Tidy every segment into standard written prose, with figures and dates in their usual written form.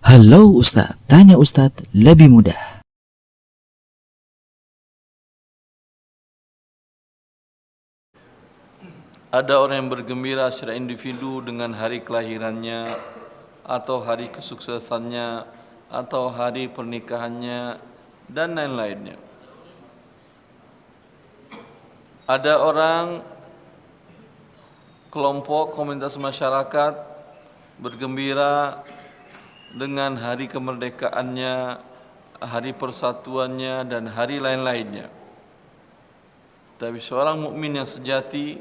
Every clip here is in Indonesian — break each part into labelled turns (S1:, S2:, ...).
S1: Halo Ustadz, tanya Ustadz lebih mudah.
S2: Ada orang yang bergembira secara individu dengan hari kelahirannya, atau hari kesuksesannya, atau hari pernikahannya, dan lain-lainnya. Ada orang, kelompok, komunitas masyarakat bergembira dengan hari kemerdekaannya, hari persatuannya, dan hari lain-lainnya. Tapi seorang mukmin yang sejati,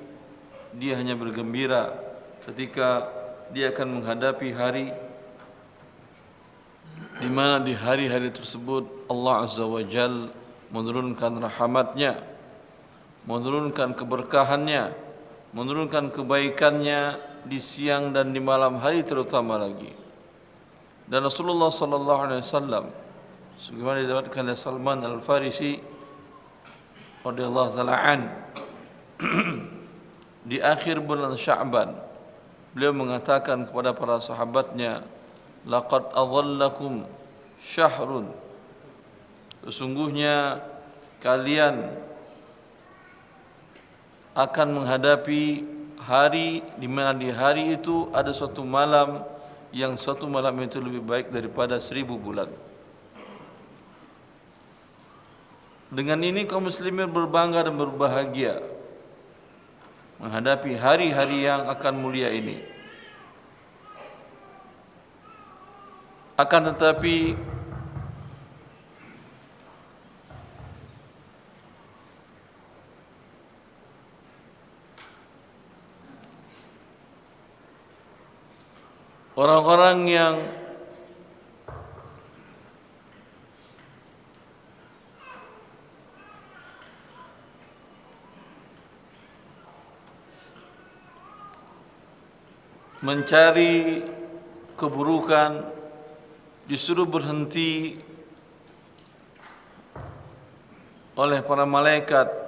S2: dia hanya bergembira ketika dia akan menghadapi hari di mana di hari-hari tersebut Allah Azza wa Jal menurunkan rahmatnya, menurunkan keberkahannya, menurunkan kebaikannya di siang dan di malam hari terutama lagi. Dan Rasulullah sallallahu alaihi wasallam sebagaimana diriwayatkan oleh Salman Al-Farisi radhiyallahu taala an, di akhir bulan Sya'ban beliau mengatakan kepada para sahabatnya, laqad adhallakum syahrun, sesungguhnya kalian akan menghadapi hari di mana di hari itu ada suatu malam yang satu malam itu lebih baik daripada 1000 bulan. Dengan ini kaum muslimin berbangga dan berbahagia menghadapi hari-hari yang akan mulia ini. Akan tetapi orang-orang yang mencari keburukan disuruh berhenti oleh para malaikat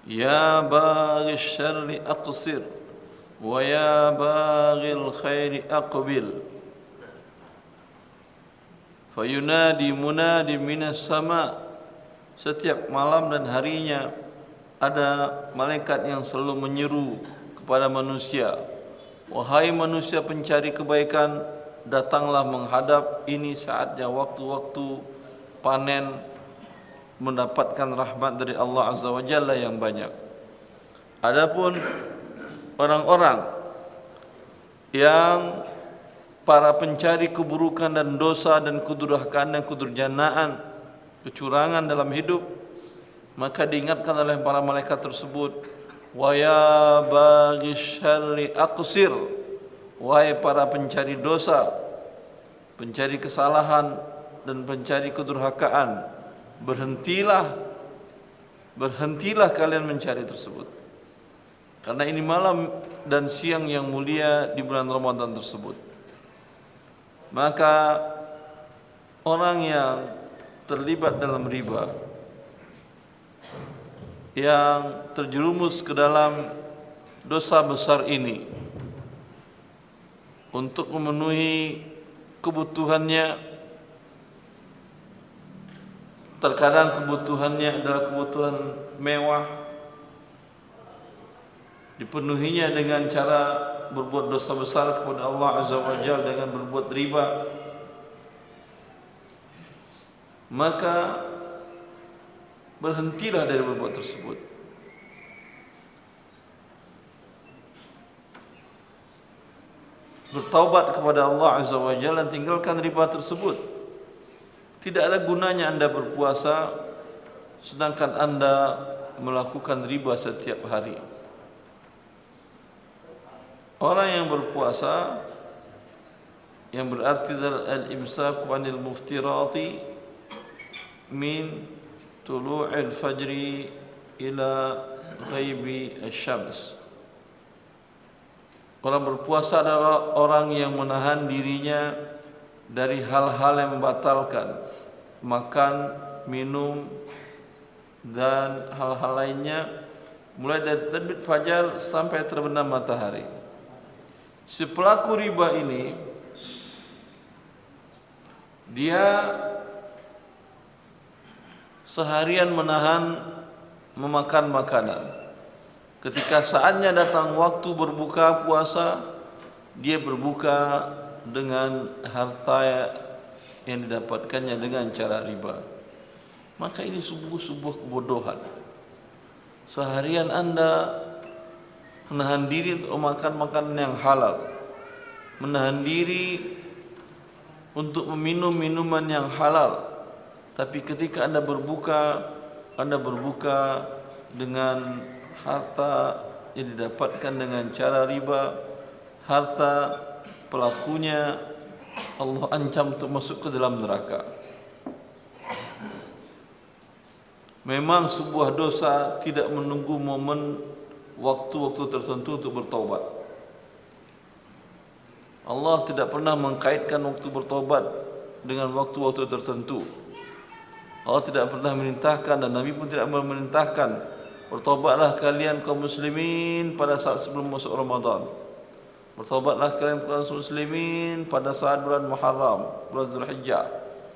S2: ya baghi syarri aqsir wa ya baghil khairi aqbil, fayunadi munadi minas sama. Setiap malam dan harinya ada malaikat yang selalu menyeru kepada manusia, wahai manusia pencari kebaikan, datanglah menghadap, ini saatnya waktu-waktu panen, mendapatkan rahmat dari Allah Azza wa Jalla yang banyak. Adapun orang-orang yang para pencari keburukan dan dosa dan kedurhakaan dan kedurjanaan, kecurangan dalam hidup, maka diingatkan oleh para malaikat tersebut, wa ya baghish syarri aqsir, wahai para pencari dosa, pencari kesalahan dan pencari kedurhakaan, berhentilah kalian mencari tersebut, karena ini malam dan siang yang mulia di bulan Ramadan tersebut. Maka orang yang terlibat dalam riba, yang terjerumus ke dalam dosa besar ini, untuk memenuhi kebutuhannya, terkadang kebutuhannya adalah kebutuhan mewah, dipenuhinya dengan cara berbuat dosa besar kepada Allah Azza wa Jalla dengan berbuat riba, maka berhentilah dari berbuat tersebut. bertaubat kepada Allah Azza wa Jalla dan tinggalkan riba tersebut. Tidak ada gunanya Anda berpuasa sedangkan Anda melakukan riba setiap hari. Orang yang berpuasa yang berarti al-imsaku 'anil muftirati min tulu'il fajri ila ghaibi asy-syams. Orang berpuasa adalah orang yang menahan dirinya dari hal-hal yang membatalkan makan, minum dan hal-hal lainnya mulai dari terbit fajar sampai terbenam matahari. Si pelaku riba ini dia seharian menahan memakan makanan. Ketika saatnya datang waktu berbuka puasa, dia berbuka dengan harta yang didapatkannya dengan cara riba. Maka ini sebuah kebodohan. Seharian Anda menahan diri untuk makan makanan yang halal, menahan diri untuk meminum minuman yang halal, tapi ketika Anda berbuka dengan harta yang didapatkan dengan cara riba, harta pelakunya Allah ancam untuk masuk ke dalam neraka. Memang sebuah dosa tidak menunggu momen waktu-waktu tertentu untuk bertaubat. Allah tidak pernah mengkaitkan waktu bertaubat dengan waktu-waktu tertentu. Allah tidak pernah merintahkan dan Nabi pun tidak pernah merintahkan bertaubatlah kalian kaum muslimin pada saat sebelum masuk Ramadan. Bertaubatlah kalian kaum muslimin pada saat bulan Muharram, bulan Zulhijjah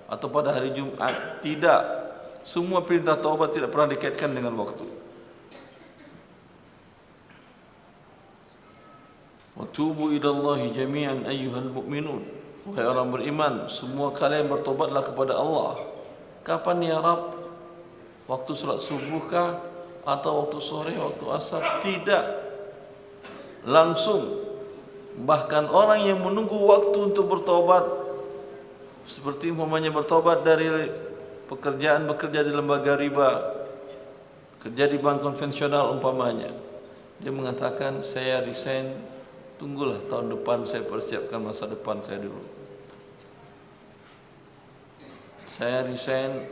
S2: atau pada hari Jumat. Tidak. Semua perintah taubat tidak pernah dikaitkan dengan waktu. Wa tubu ilallahi jami'an ayyuhal mu'minun. Wahai orang beriman, semua kalian bertobatlah kepada Allah. Kapan ya Rabb? Waktu salat subuh kah? Atau waktu sore, waktu asar? Tidak. Langsung. Bahkan orang yang menunggu waktu untuk bertobat, seperti umpamanya bertobat dari pekerjaan bekerja di lembaga riba, kerja di bank konvensional umpamanya, dia mengatakan saya resign, tunggulah tahun depan saya persiapkan masa depan saya dulu. Saya resign,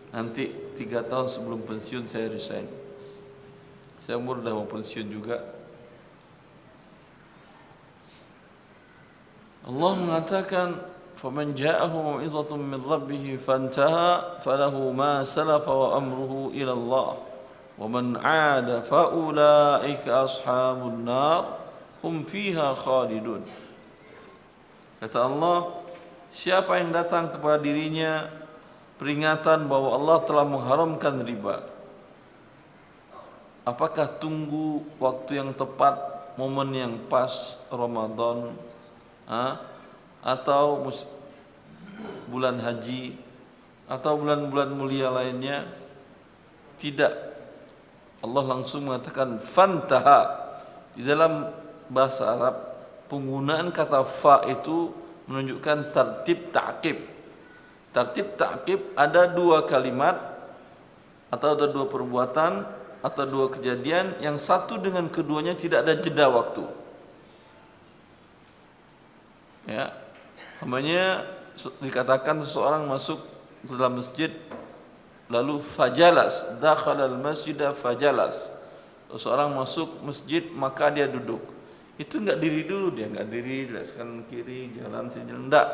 S2: nanti 3 tahun sebelum pensiun saya resign. Saya umur dah mau pensiun juga. Allah mengatakan فَمَنْ جَاءَهُ مَوْعِظَةٌ مِّنْ رَبِّهِ فَانْتَهَى فَلَهُ مَا سَلَفَ وَأَمْرُهُ إِلَى اللَّهِ وَمَنْ عَادَ فَأُولَئِكَ أَصْحَابُ النَّارِ هُمْ فِيهَا خَالِدُونَ. Kata Allah, siapa yang datang kepada dirinya peringatan bahwa Allah telah mengharamkan riba, apakah tunggu waktu yang tepat, momen yang pas Ramadan, atau bulan haji atau bulan-bulan mulia lainnya? Tidak. Allah langsung mengatakan fantaha. Di dalam bahasa Arab penggunaan kata fa itu menunjukkan tartib ta'qib. Tartib ta'qib ada 2 kalimat atau ada 2 perbuatan atau 2 kejadian yang satu dengan keduanya tidak ada jeda waktu. Ya. Namanya dikatakan seseorang masuk ke dalam masjid lalu fajalas, dakhalal masjidah fajalas. Seseorang masuk masjid maka dia duduk. Itu enggak diri dulu, dia enggak diri, lihat kanan kiri, jalan sini, enggak.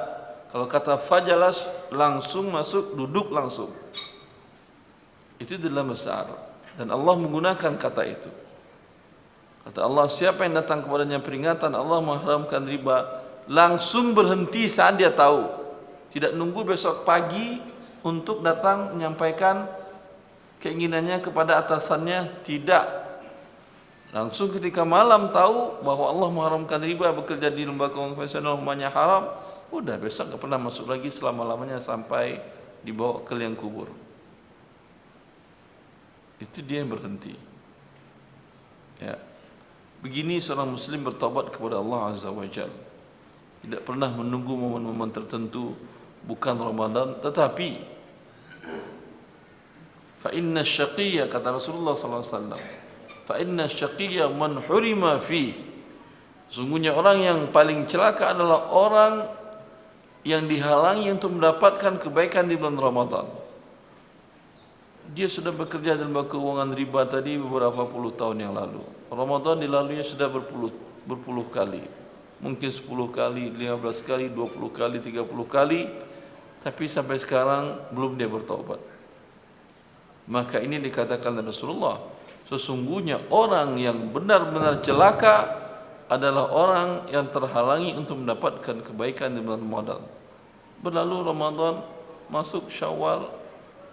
S2: Kalau kata fajalas langsung masuk, duduk langsung. Itu dalam bahasa Arab dan Allah menggunakan kata itu. Kata Allah, siapa yang datang kepadanya peringatan Allah mengharamkan riba, langsung berhenti saat dia tahu. Tidak nunggu besok pagi untuk datang menyampaikan keinginannya kepada atasannya. Tidak. Langsung ketika malam tahu bahwa Allah mengharamkan riba, bekerja di lembaga konvensional namanya haram, udah besok gak pernah masuk lagi selama-lamanya sampai dibawa ke liang kubur. Itu dia yang berhenti. Ya. Begini seorang muslim bertaubat kepada Allah Azza wa Jalla. Tidak pernah menunggu momen-momen tertentu bukan Ramadan, tetapi fa inna syaqiyya, kata Rasulullah sallallahu alaihi wasallam, fa inna syaqiyya man hurima fi. Sungguhnya orang yang paling celaka adalah orang yang dihalangi untuk mendapatkan kebaikan di bulan Ramadan. Dia sudah bekerja dalam keuangan riba tadi beberapa puluh tahun yang lalu. Ramadan dilaluinya sudah berpuluh kali. Mungkin 10 kali, 15 kali, 20 kali, 30 kali. Tapi sampai sekarang belum dia bertaubat. Maka ini dikatakan oleh Rasulullah, sesungguhnya orang yang benar-benar celaka adalah orang yang terhalangi untuk mendapatkan kebaikan di bulan Ramadan. Berlalu Ramadan, masuk Syawal,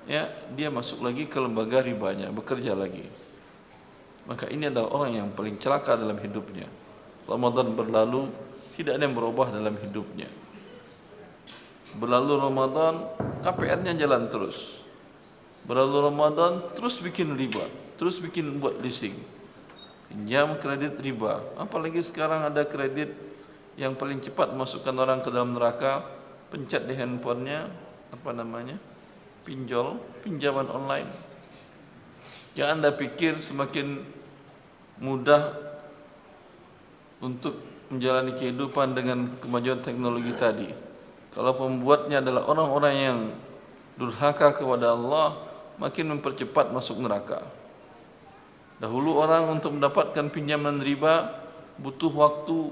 S2: ya, dia masuk lagi ke lembaga ribanya, bekerja lagi. Maka ini adalah orang yang paling celaka dalam hidupnya. Ramadan berlalu, tidak ada yang berubah dalam hidupnya. Berlalu Ramadan, KPR-nya jalan terus. Berlalu Ramadan, terus bikin riba, terus bikin buat leasing, pinjam kredit riba. Apalagi sekarang ada kredit yang paling cepat masukkan orang ke dalam neraka, pencet di handphonenya, apa namanya, pinjaman online. Yang Anda pikir semakin mudah untuk menjalani kehidupan dengan kemajuan teknologi tadi. Kalau pembuatnya adalah orang-orang yang durhaka kepada Allah, makin mempercepat masuk neraka. Dahulu orang untuk mendapatkan pinjaman riba butuh waktu,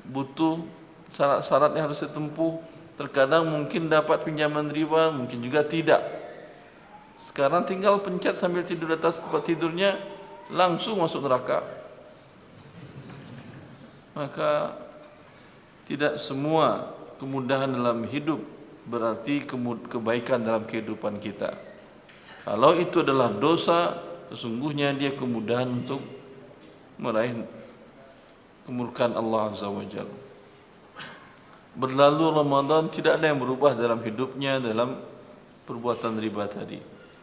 S2: butuh syarat-syarat yang harus ditempuh. Terkadang mungkin dapat pinjaman riba, mungkin juga tidak. Sekarang tinggal pencet sambil tidur di atas tempat tidurnya, langsung masuk neraka. Maka tidak semua kemudahan dalam hidup berarti kebaikan dalam kehidupan kita. Kalau itu adalah dosa, sesungguhnya dia kemudahan untuk meraih kemurkaan Allah Azza wa Jalla. Berlalu Ramadan, tidak ada yang berubah dalam hidupnya dalam perbuatan riba tadi.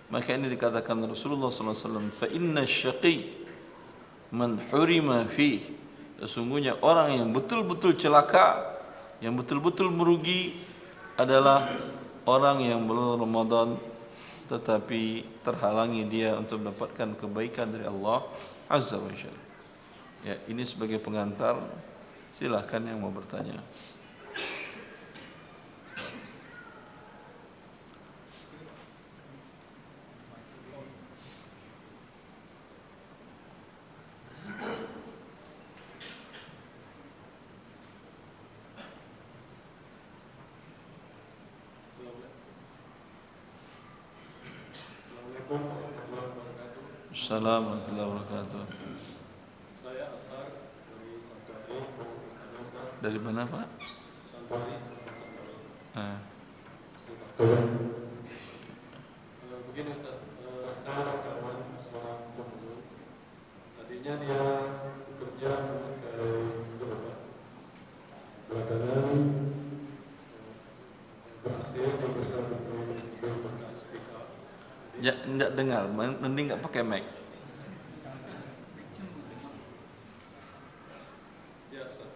S2: Maka ini dikatakan Rasulullah sallallahu alaihi wasallam, fa inna syaqi man hurima fi. Sesungguhnya orang yang betul-betul celaka, yang betul-betul merugi adalah orang yang belum Ramadan tetapi terhalangi dia untuk mendapatkan kebaikan dari Allah Azza wa Jalla. Ya, ini sebagai pengantar, silahkan yang mau bertanya. Assalamualaikum warahmatullahi wabarakatuh.
S3: Saya Asar dari Santori.
S2: Dari mana, Pak?
S3: Santori. Begini Ustaz, saya kawan seorang pemulung. Tadinya dia bekerja sebagai gerobak. Belakangan berhasil membesar bekas pickup.
S2: Ya, enggak dengar, mending enggak pakai mic.
S3: Ya, Ustaz.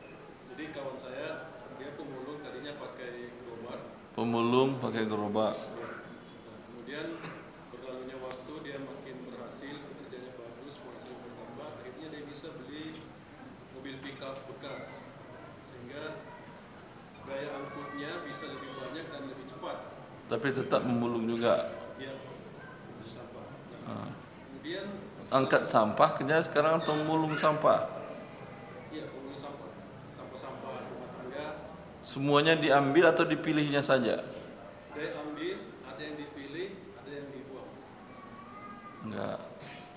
S3: Jadi kawan saya dia pemulung, tadinya pakai gerobak.
S2: Pemulung pakai gerobak.
S3: Kemudian berlalunya waktu dia makin berhasil, pekerjaannya bagus, penghasilan bertambah, akhirnya dia bisa beli mobil pickup bekas sehingga gaya angkutnya bisa lebih banyak dan lebih cepat.
S2: Tapi tetap memulung juga.
S3: Ya, sampah. Kemudian
S2: Angkat sampah, kerja sekarang atau memulung sampah.
S3: ya, pemulung sampah, sampah-sampah rumah tangga.
S2: Semuanya diambil atau dipilihnya saja?
S3: Dia ambil, ada yang dipilih, ada yang dibuang.
S2: Enggak.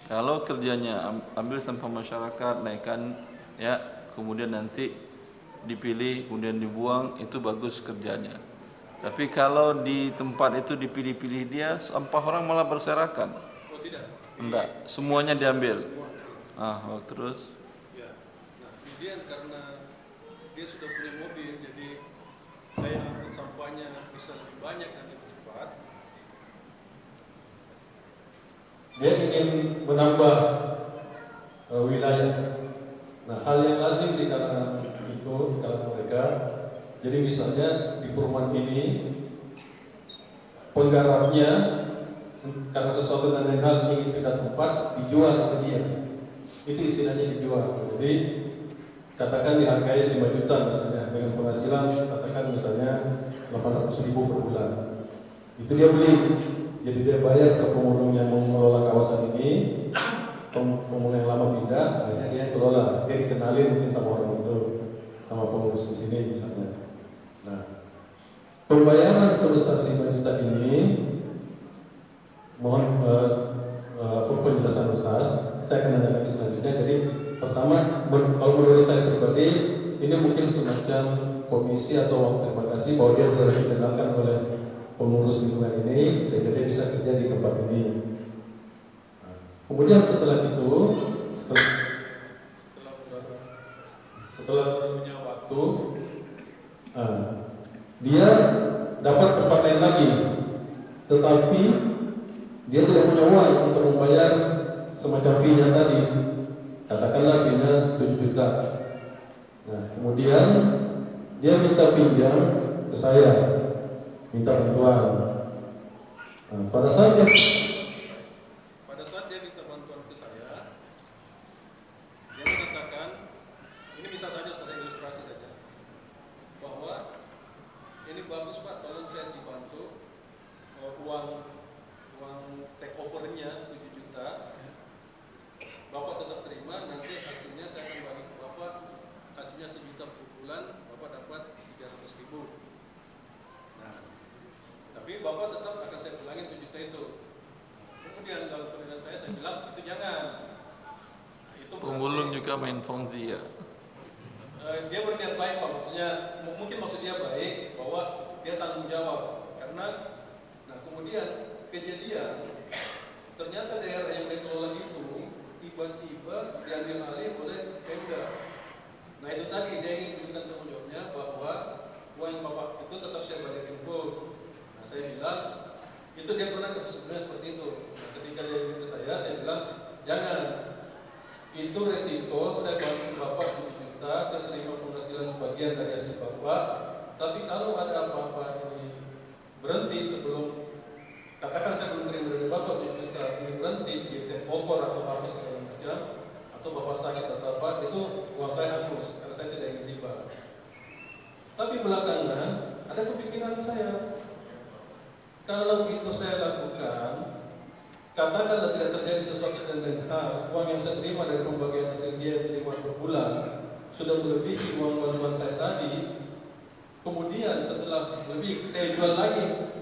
S2: Kalau kerjanya ambil sampah masyarakat, naikkan, ya, kemudian nanti dipilih, kemudian dibuang, itu bagus kerjanya. Tapi kalau di tempat itu dipilih-pilih dia, sampah orang malah berserakan.
S3: Oh tidak?
S2: Enggak, semuanya diambil. Terus?
S3: Ya. Nah, kemudian karena dia sudah punya mobil, jadi gaya angkut sampahnya bisa lebih banyak dan lebih cepat. Dia ingin menambah wilayah Nah, hal yang lazim di kalangan itu, di kalangan mereka, jadi misalnya di perumahan ini penggarapnya karena sesuatu dan lain hal ingin pindah tempat dijual ke dia, itu istilahnya dijual. Jadi katakan dihargai 5 juta misalnya dengan penghasilan katakan misalnya 800.000 per bulan, itu dia beli, jadi dia bayar ke pemulung yang mengelola kawasan ini, pemulung yang lama pindah, akhirnya dia kelola, dia dikenalin mungkin sama orang itu, sama pengurus di sini misalnya. Nah, pembayaran sebesar 5 juta ini mohon penjelasan Ustaz, saya akan nanya lagi selanjutnya. Jadi pertama, kalau menurut saya pribadi, ini mungkin semacam komisi atau uang terima kasih bahwa dia telah dikenalkan oleh pengurus lingkungan ini sehingga dia bisa kerja di tempat ini. Nah, kemudian setelah itu, setelah punya waktu, dia dapat tempat lain lagi, tetapi dia tidak punya uang untuk membayar semacam fee-nya tadi, katakanlah fee-nya 7 juta. Nah, kemudian dia minta pinjam ke saya, minta bantuan. Nah, pada saat dia minta bantuan ke saya, dia mengatakan, ini bisa saja saya ilustrasi saja, bahwa ini bagus Pak, tolong saya dibantu uang take over-nya 7 juta, Bapak tetap terima, nanti hasilnya saya akan bagi ke Bapak, hasilnya 1 juta per bulan, Bapak dapat 300.000. Nah, tapi Bapak tetap akan saya pulangin 7 juta itu. Kemudian dalam penilaian saya bilang, itu jangan. Itu
S2: Pemulung juga main fungsi ya.
S3: Dia berniat baik Pak, maksudnya mungkin maksud dia baik bahwa dia tanggung jawab, karena nah kemudian kejadian ternyata daerah yang dikelola itu tiba-tiba diambil alih oleh Pemda. Nah itu tadi dia ingin tunjukkan tanggung jawabnya bahwa uang yang Bapak itu tetap saya balikin full. Nah saya bilang itu dia pernah kasus sebenarnya seperti itu. Nah, ketika dia ingin ke saya bilang jangan, itu resiko saya bantu Bapak 7 juta, saya terima penghasilan sebagian dari hasil Bapak, tapi kalau ada apa-apa ini berhenti sebelum, katakan saya belum terima dari Bapak 7 juta, ini berhenti di tempokor atau apa segala macam, atau Bapak sakit atau apa, itu uang saya hapus karena saya tidak ingin riba. Tapi belakangan ada kepikiran saya, kalau itu saya lakukan, katakanlah tidak terjadi sesuatu dan lain hal, uang yang saya terima dari pembagian hasil dia terima per bulan sudah melebihi uang bantuan saya tadi. Kemudian setelah lebih saya jual lagi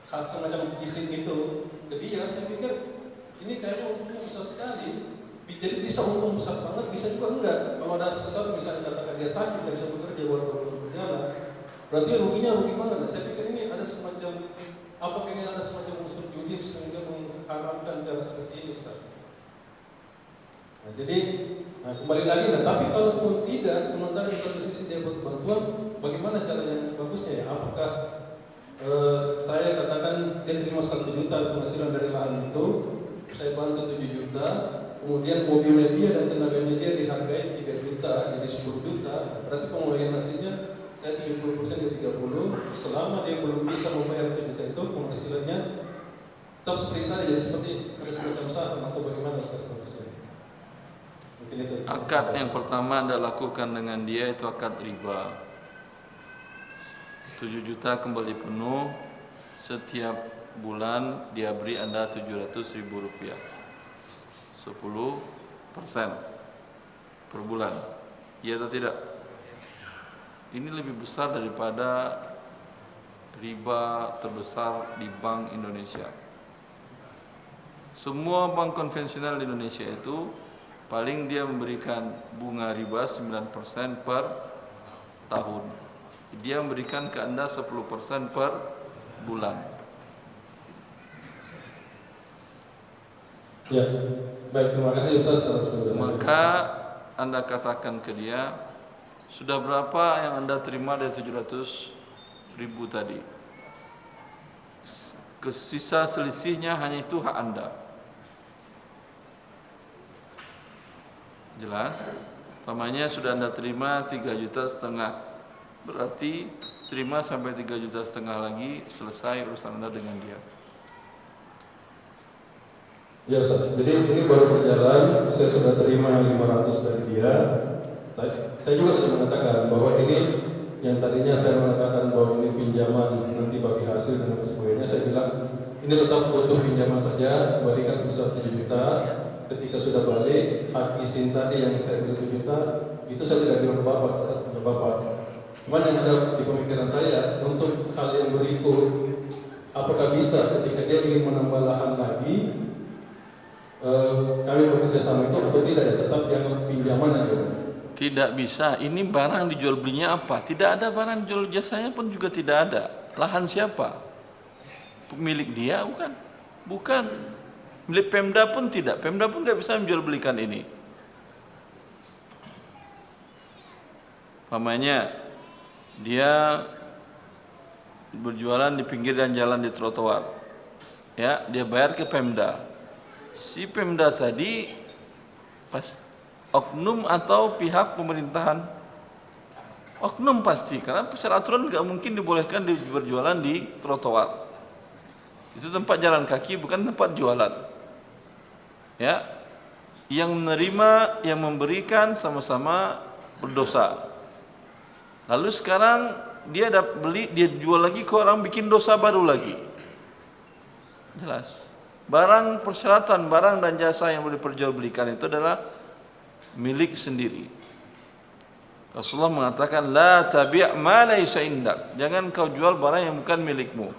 S3: hal semacam izin itu ke dia, saya pikir ini kayaknya untungnya besar sekali. Jadi bisa untung besar banget, bisa juga enggak. Kalau ada sesuatu misalnya katakan dia sakit, tidak bisa bekerja, baru berjalan, berarti ruginya rugi banget. Nah, saya pikir ini ada semacam apakah ini ada semacam unsur judi sehingga mengharamkan cara seperti ini, Ustaz. Nah, jadi kembali lagi, tapi kalaupun tidak, sementara di satu sisi dia buat bantuan, bagaimana cara yang bagusnya ya? Apakah saya katakan dia terima 1 juta penghasilan dari lahan itu, saya bantu 7 juta, kemudian mobilnya dia dan tenaganya dia dihargai 3 juta, jadi 10 juta, berarti pembagian hasilnya saya 70%, dia 30%, selama dia belum bisa membayar 7 juta itu, penghasilannya tetap seperti tadi, jadi seperti ada semacam saham atau bagaimana Ustaz bagusnya?
S2: Akad yang pertama Anda lakukan dengan dia itu akad riba. 7 juta kembali penuh, setiap bulan dia beri Anda 700.000 rupiah, 10% per bulan. Iya atau tidak? Ini lebih besar daripada riba terbesar di Bank Indonesia. Semua bank konvensional di Indonesia itu paling dia memberikan bunga riba 9% per tahun. Dia memberikan ke Anda 10% per bulan.
S3: Ya, baik, terima kasih Ustaz atas penjelasannya.
S2: Maka Anda katakan ke dia, sudah berapa yang Anda terima dari 700.000 tadi? Sisa selisihnya hanya itu hak Anda. Jelas? Umpamanya sudah Anda terima 3,5 juta, berarti terima sampai 3,5 juta lagi, selesai urusan Anda dengan dia.
S3: Ya Ustaz, jadi ini baru berjalan, saya sudah terima 500 dari dia. Saya juga sudah mengatakan bahwa ini yang tadinya saya mengatakan bahwa ini pinjaman nanti bagi hasil dan sebagainya, saya bilang ini tetap butuh pinjaman saja, balikan sebesar 7 juta. Ketika sudah balik, hak izin tadi yang saya beli 7 juta, itu saya tidak bilang ke Bapak. Cuman yang ada di pemikiran saya, untuk hal yang berikut, apakah bisa ketika dia ingin menambah lahan lagi, kami bekerja sama itu atau tidak ya, tetap yang pinjaman aja?
S2: Tidak bisa. Ini barang dijual belinya apa? Tidak ada barang jual jasanya pun juga tidak ada. Lahan siapa? Pemilik dia bukan? Bukan. Milik Pemda pun tidak. Pemda pun nggak bisa menjual belikan ini. Namanya dia berjualan di pinggir dan jalan di trotoar. Ya, dia bayar ke Pemda. Si Pemda tadi pas oknum atau pihak pemerintahan, oknum pasti, karena secara aturan nggak mungkin dibolehkan berjualan di trotoar. Itu tempat jalan kaki, bukan tempat jualan. Ya, yang menerima, yang memberikan sama-sama berdosa. Lalu sekarang dia beli, dia jual lagi ke orang, bikin dosa baru lagi. Jelas. Barang persyaratan, barang dan jasa yang boleh diperjualbelikan itu adalah milik sendiri. Rasulullah mengatakan, la tabi' ma laysa indak. Jangan kau jual barang yang bukan milikmu.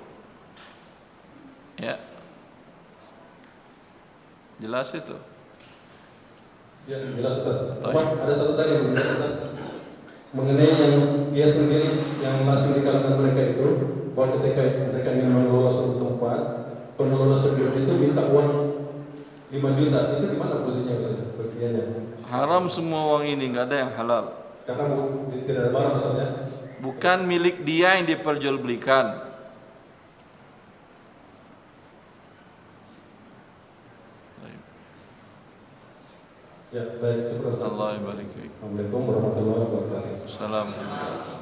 S2: Ya. Jelas itu?
S3: Ya, jelas Ustaz. Ada satu tadi yang mengenai yang dia sendiri yang masih di kalangan mereka itu, bahwa ketika mereka ingin mengelola suatu tempat, pengelola sebelum itu minta uang 5 juta. Itu gimana posisinya Ustaz? Bagiannya
S2: haram semua uang ini, nggak ada yang halal.
S3: karena tidak ada barang Ustaznya.
S2: Bukan milik dia yang diperjualbelikan.
S3: Ya, baik, syukur Ustaz.
S2: Allah barik fiik.
S3: Assalamualaikum warahmatullahi wabarakatuh.
S2: Assalamualaikum.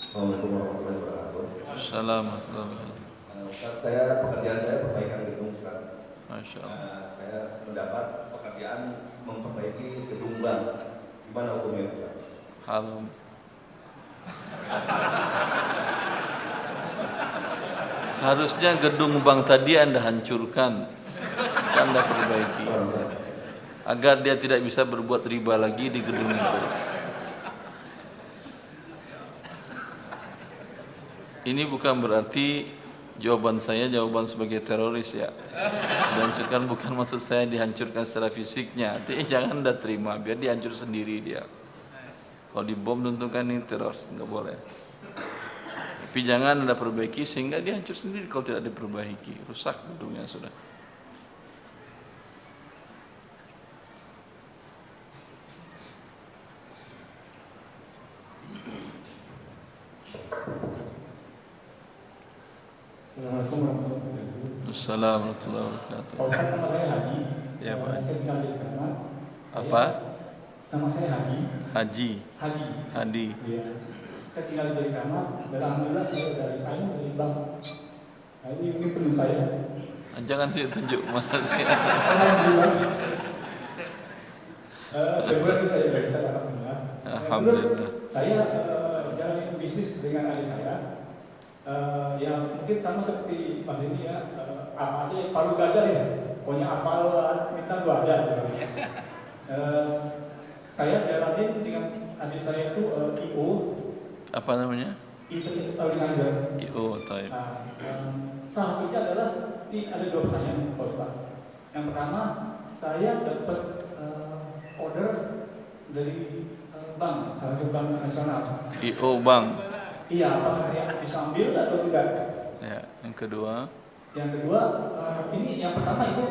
S4: Assalamualaikum warahmatullahi wabarakatuh.
S2: Assalamualaikum.
S4: Ustaz, pekerjaan saya perbaikan gedung Ustaz.
S2: Masya Allah.
S4: Saya mendapat pekerjaan memperbaiki gedung bank. Gimana hukumnya Ustaz?
S2: Haram. Harusnya gedung bank tadi Anda hancurkan, Anda perbaiki, agar dia tidak bisa berbuat riba lagi di gedung itu. Ini bukan berarti jawaban saya jawaban sebagai teroris ya. Dihancurkan bukan maksud saya dihancurkan secara fisiknya. Artinya jangan Anda terima, biar dihancur sendiri dia. Kalau dibom tentu kan ini teroris, nggak boleh. Tapi jangan Anda perbaiki sehingga dia hancur sendiri kalau tidak diperbaiki. Rusak gedungnya sudah.
S5: Assalamualaikum warahmatullahi wabarakatuh.
S2: Assalamualaikum warahmatullahi wabarakatuh.
S5: Pak Ustaz, nama saya Haji.
S2: Ya, Pak.
S5: Saya tinggal di Jakarta.
S2: Apa?
S5: Nama saya Haji.
S2: Haji. Hadi.
S5: Iya. Saya tinggal di Jakarta dan alhamdulillah saya sudah resign dari bank. Nah, ini penuh saya.
S2: Jangan tunjuk mana sih.
S5: Alhamdulillah. Februari saya sudah resign alhamdulillah.
S2: Alhamdulillah.
S5: Terus saya jalanin bisnis dengan adik saya. Yang mungkin sama seperti Mas ini ya, apa aja yang palu gada ya, pokoknya apal minta dua ada gitu. Saya jalanin dengan adik saya itu IO.
S2: Apa namanya?
S5: Event organizer.
S2: IO, taib.
S5: Nah, salah satunya adalah ini ada dua pertanyaan Pak Ustaz. Yang pertama, saya dapat order dari bank, salah satu bank nasional.
S2: IO Bank.
S5: Iya, apakah saya bisa ambil atau tidak?
S2: Ya, yang kedua.
S5: Yang kedua, ini yang pertama itu,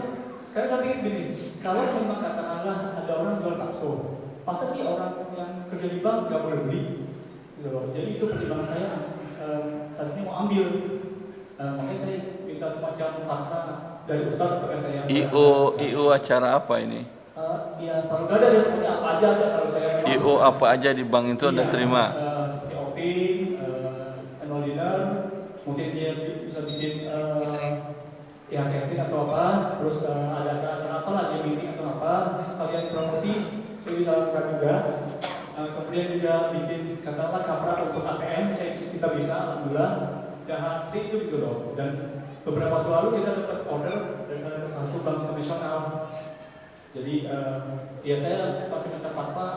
S5: karena saya pikir gini, kalau memang katakanlah ada orang jual bakso, masa sih orang yang kerja di bank nggak boleh beli? Gitu loh. Jadi itu pertimbangan saya, tadinya mau ambil, makanya saya minta semacam fakta dari Ustadz kepada saya.
S2: IO acara apa ini?
S5: Ya kalau nggak ada dia punya apa aja, kalau saya
S2: IO apa aja di bank itu Anda terima?
S5: Seperti outing, annual dinner, mungkin dia bisa bikin ya catering atau apa, terus ada acara-acara apa lah, dia meeting atau apa, sekalian promosi, saya bisa lakukan juga. Kemudian juga bikin katakanlah cover untuk ATM, kita bisa, alhamdulillah. Dan hal seperti itu gitu loh. Dan beberapa waktu lalu kita dapat order dari salah satu bank konvensional. Jadi ya saya pakai minta fatwa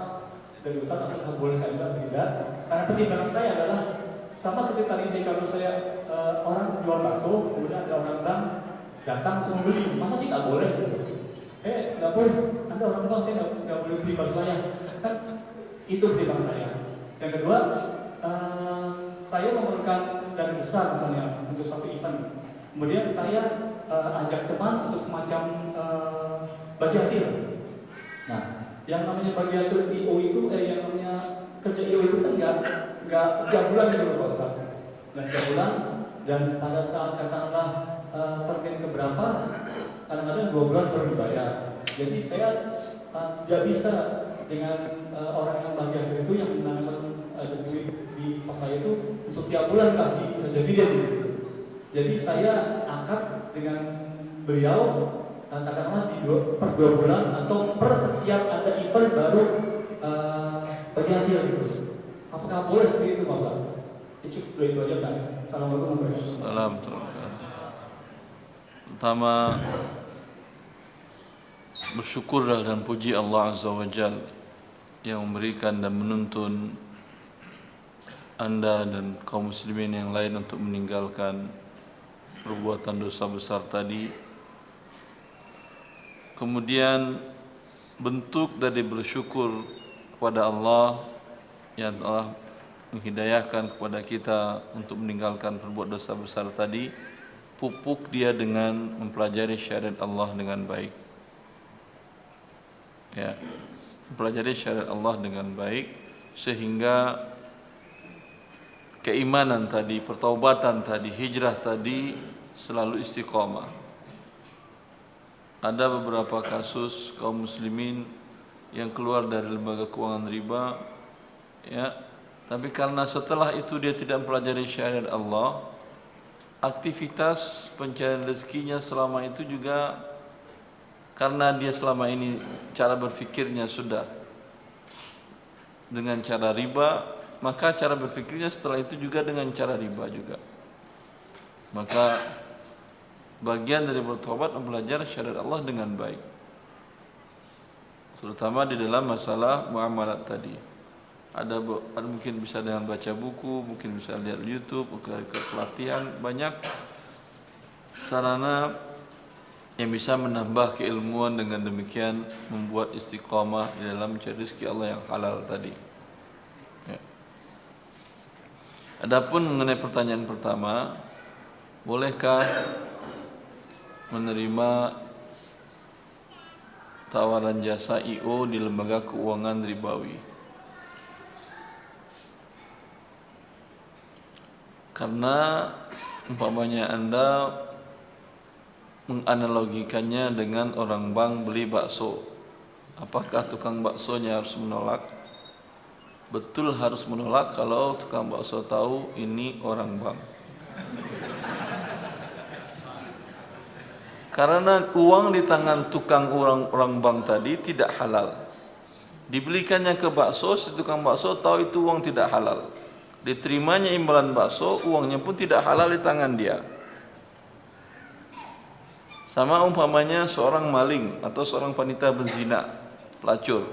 S5: dari Ustadz apakah boleh saya ambil atau tidak. Karena pertimbangan saya adalah sama seperti tadi saya contoh saya orang jual bakso, kemudian ada orang bank datang untuk membeli, masa sih nggak boleh? Nggak boleh, Anda orang bank, saya nggak boleh beli bakso saya. Kan itu pertimbangan saya. Yang kedua, saya memerlukan dana besar misalnya untuk satu event. Kemudian saya ajak teman untuk semacam bagi hasil. Nah, yang namanya bagi hasil IO itu, yang namanya kerja IO itu kan nggak setiap bulan gitu loh Pak Ustaz. Dan setiap bulan, dan pada saat katakanlah termin keberapa, kadang-kadang 2 bulan baru dibayar. Jadi saya tidak bisa dengan orang yang bagi hasil itu yang menanamkan duit di pos saya itu untuk tiap bulan kasih dividen. Jadi saya akad dengan beliau katakanlah per 2 bulan atau per setiap ada event baru bagi hasil gitu. Apakah boleh seperti itu Pak Ustaz? Cukup itu aja kan. Assalamualaikum warahmatullahi wabarakatuh.
S2: Pertama, bersyukurlah dan puji Allah Azza wa Jalla yang memberikan dan menuntun Anda dan kaum muslimin yang lain untuk meninggalkan perbuatan dosa besar tadi. Kemudian bentuk dari bersyukur kepada Allah yang telah menghidayahkan kepada kita untuk meninggalkan perbuatan dosa besar tadi, pupuk dia dengan mempelajari syariat Allah dengan baik. Ya, mempelajari syariat Allah dengan baik sehingga keimanan tadi, pertaubatan tadi, hijrah tadi selalu istiqamah. Ada beberapa kasus kaum muslimin yang keluar dari lembaga keuangan riba, ya, tapi karena setelah itu dia tidak mempelajari syariat Allah, aktivitas pencarian rezekinya selama itu juga karena dia selama ini cara berfikirnya sudah dengan cara riba, maka cara berfikirnya setelah itu juga dengan cara riba juga. Maka bagian dari bertobat belajar syariat Allah dengan baik, terutama di dalam masalah muamalat tadi. Ada mungkin bisa dengan baca buku, mungkin bisa lihat YouTube, ke pelatihan, banyak sarana yang bisa menambah keilmuan, dengan demikian membuat istiqamah di dalam mencari rezeki Allah yang halal tadi. Ya. Adapun mengenai pertanyaan pertama, bolehkah menerima tawaran jasa IO di lembaga keuangan ribawi? Karena umpamanya Anda menganalogikannya dengan orang bank beli bakso, apakah tukang baksonya harus menolak? Betul harus menolak kalau tukang bakso tahu ini orang bank. Karena uang di tangan tukang orang bank tadi tidak halal. Dibelikannya ke bakso, si tukang bakso tahu itu uang tidak halal. Diterimanya imbalan bakso, uangnya pun tidak halal di tangan dia. Sama umpamanya seorang maling atau seorang wanita berzina, pelacur,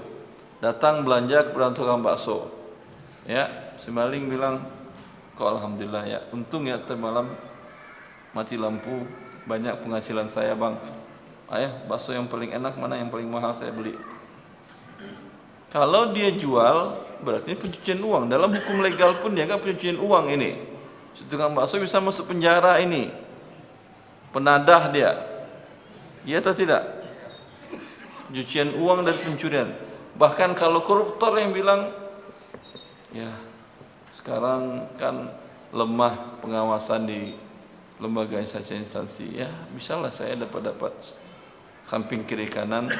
S2: datang belanja kepada tukang bakso. Ya, si maling bilang, "Kok alhamdulillah ya, untung ya termalam mati lampu, banyak penghasilan saya bang. Ayah, bakso yang paling enak mana, yang paling mahal saya beli." Kalau dia jual, berarti pencucian uang. Dalam hukum legal pun dianggap pencucian uang ini. Si tukang bakso bisa masuk penjara ini. penadah dia. Ya atau tidak? Pencucian uang dan pencurian. Bahkan kalau koruptor yang bilang, ya sekarang kan lemah pengawasan di lembaga instansi, ya misalnya saya dapat samping kiri kanan,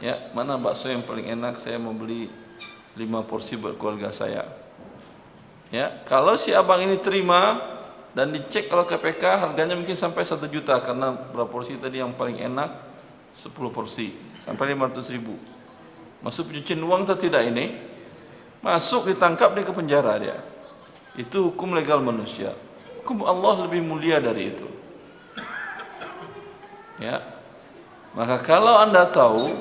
S2: ya mana bakso yang paling enak, saya mau beli 5 porsi buat keluarga saya. Ya, kalau si abang ini terima dan dicek oleh KPK, harganya mungkin sampai 1 juta karena berapa porsi tadi yang paling enak, 10 porsi sampai 500.000. Masuk pencucian uang atau tidak ini? Masuk, ditangkap, dia ke penjara dia. Itu hukum legal manusia. Hukum Allah lebih mulia dari itu. Ya. Maka kalau Anda tahu,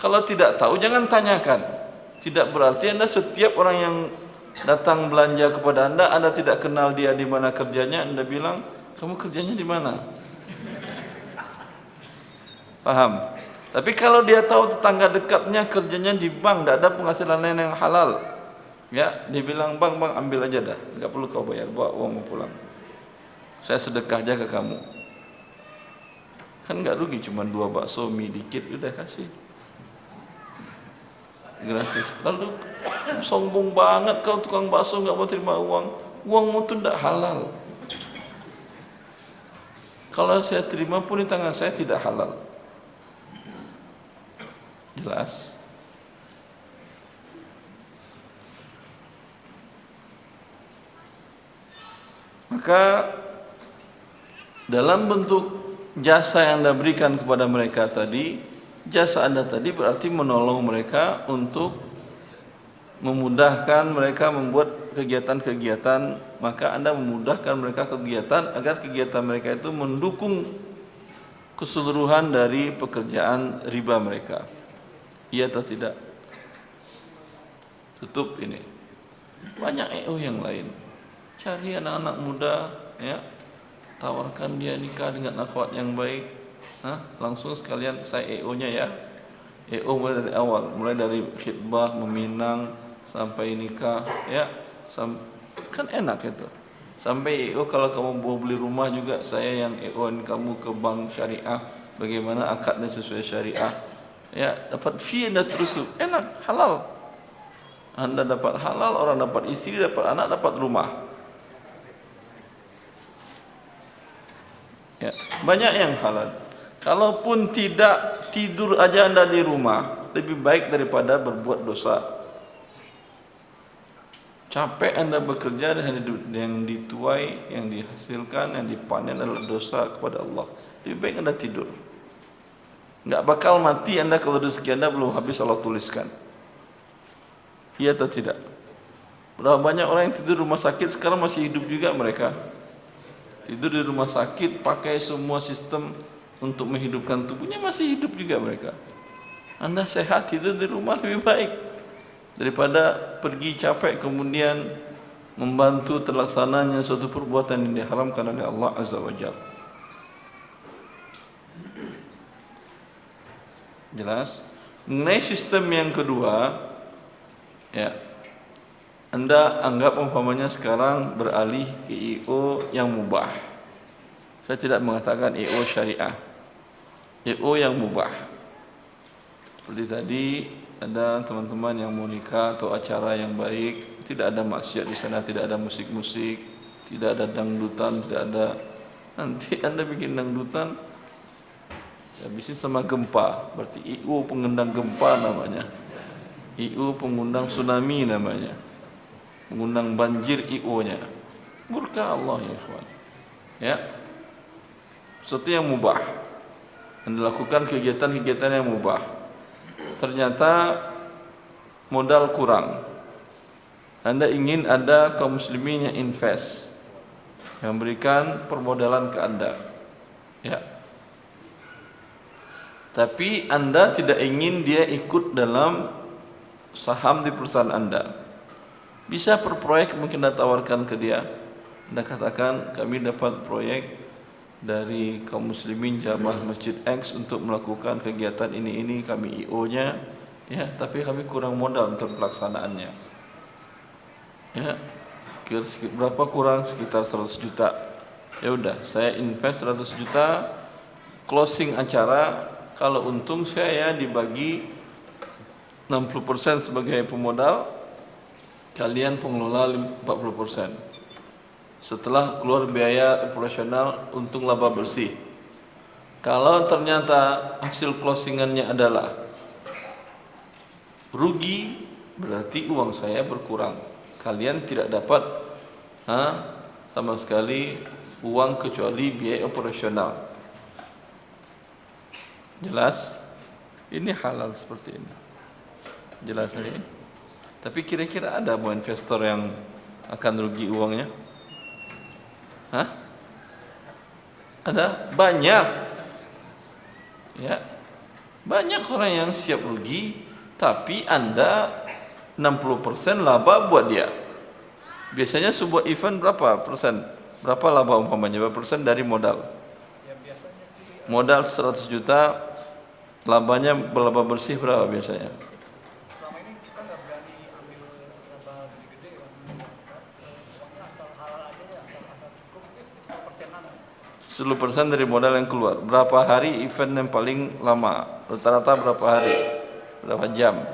S2: kalau tidak tahu jangan tanyakan. Tidak berarti Anda setiap orang yang datang belanja kepada Anda tidak kenal dia di mana kerjanya, Anda bilang, "Kamu kerjanya di mana?" Paham? Tapi kalau dia tahu tetangga dekatnya kerjanya di bank, tidak ada penghasilan lain yang halal, ya, dia bilang, bang ambil aja dah, nggak perlu kau bayar, bawa uang pulang, saya sedekah aja ke kamu. Kan nggak rugi, cuma 2 bakso mie dikit udah kasih gratis. Lalu sombong banget kau tukang bakso nggak mau terima uangmu tuh tidak halal. Kalau saya terima pun di tangan saya tidak halal. Jelas? Maka dalam bentuk jasa yang Anda berikan kepada mereka tadi, jasa Anda tadi berarti menolong mereka untuk memudahkan mereka membuat kegiatan-kegiatan, maka Anda memudahkan mereka kegiatan agar kegiatan mereka itu mendukung keseluruhan dari pekerjaan riba mereka. Iya atau tidak? Tutup ini. Banyak EO yang lain. Cari anak-anak muda, ya, tawarkan dia nikah dengan akhwat yang baik. Langsung sekalian saya EO-nya ya. EO mulai dari awal, mulai dari khitbah, meminang sampai nikah, ya. Kan enak itu. Sampai EO kalau kamu mau beli rumah juga saya yang EO-in kamu ke bank syariah. Bagaimana akadnya sesuai syariah. Ya, dapat fee dan seterusnya. Enak, halal. Anda dapat halal, orang dapat istri, dapat anak, dapat rumah. Ya, banyak yang halal. Kalaupun tidak, tidur aja Anda di rumah lebih baik daripada berbuat dosa. Capek Anda bekerja dan yang dituai, yang dihasilkan, yang dipanen adalah dosa kepada Allah. Lebih baik Anda tidur. Enggak bakal mati Anda kalau rezeki Anda belum habis Allah tuliskan. Iya atau tidak? Berapa banyak orang yang tidur di rumah sakit sekarang masih hidup juga mereka. Tidur di rumah sakit, pakai semua sistem untuk menghidupkan tubuhnya, masih hidup juga mereka. Anda sehat tidur di rumah lebih baik daripada pergi capek kemudian membantu terlaksananya suatu perbuatan yang diharamkan oleh Allah Azza wa Jalla. Jelas? Mengenai sistem yang kedua, ya, Anda anggap umpamanya sekarang beralih ke IO yang mubah. Saya tidak mengatakan IO syariah, IO yang mubah. Seperti tadi ada teman-teman yang mau nikah atau acara yang baik, tidak ada maksiat di sana, tidak ada musik-musik, tidak ada dangdutan, tidak ada. Nanti Anda bikin dangdutan, habisin sama gempa, berarti IU pengundang gempa namanya, IU pengundang tsunami namanya, mengundang banjir IU-nya. Murka Allah ya ikhwan. Ya, sesuatu yang mubah, Anda lakukan kegiatan-kegiatan yang mubah. Ternyata modal kurang, Anda ingin ada kaum muslimin yang invest, yang berikan permodalan ke Anda, ya. Tapi Anda tidak ingin dia ikut dalam saham di perusahaan Anda. Bisa per proyek mungkin Anda tawarkan ke dia. Anda katakan, kami dapat proyek dari kaum muslimin jamaah Masjid X untuk melakukan kegiatan ini kami IO-nya, ya, tapi kami kurang modal untuk pelaksanaannya. Ya, kira berapa kurang? Sekitar 100 juta. Ya udah, saya invest 100 juta, closing acara, kalau untung saya dibagi 60% sebagai pemodal, kalian pengelola 40%. Setelah keluar biaya operasional, untung laba bersih. Kalau ternyata hasil closingannya adalah rugi, berarti uang saya berkurang. Kalian tidak dapat sama sekali uang kecuali biaya operasional. Jelas? Ini halal seperti ini. Jelas ini. Tapi kira-kira ada mau investor yang akan rugi uangnya? Ada? Banyak. Ya. Banyak orang yang siap rugi, tapi Anda 60% laba buat dia. Biasanya sebuah event berapa persen? Berapa laba umpamanya? Berapa persen dari modal? Modal 100 juta, labanya berlaba bersih berapa biasanya?
S5: Selama ini kita nggak berani ambil laba gede-gede, pokoknya asal halal aja ya, asal cukup, 10%-an.
S2: 10% dari modal yang keluar. Berapa hari event yang paling lama? Rata-rata berapa hari? Berapa jam?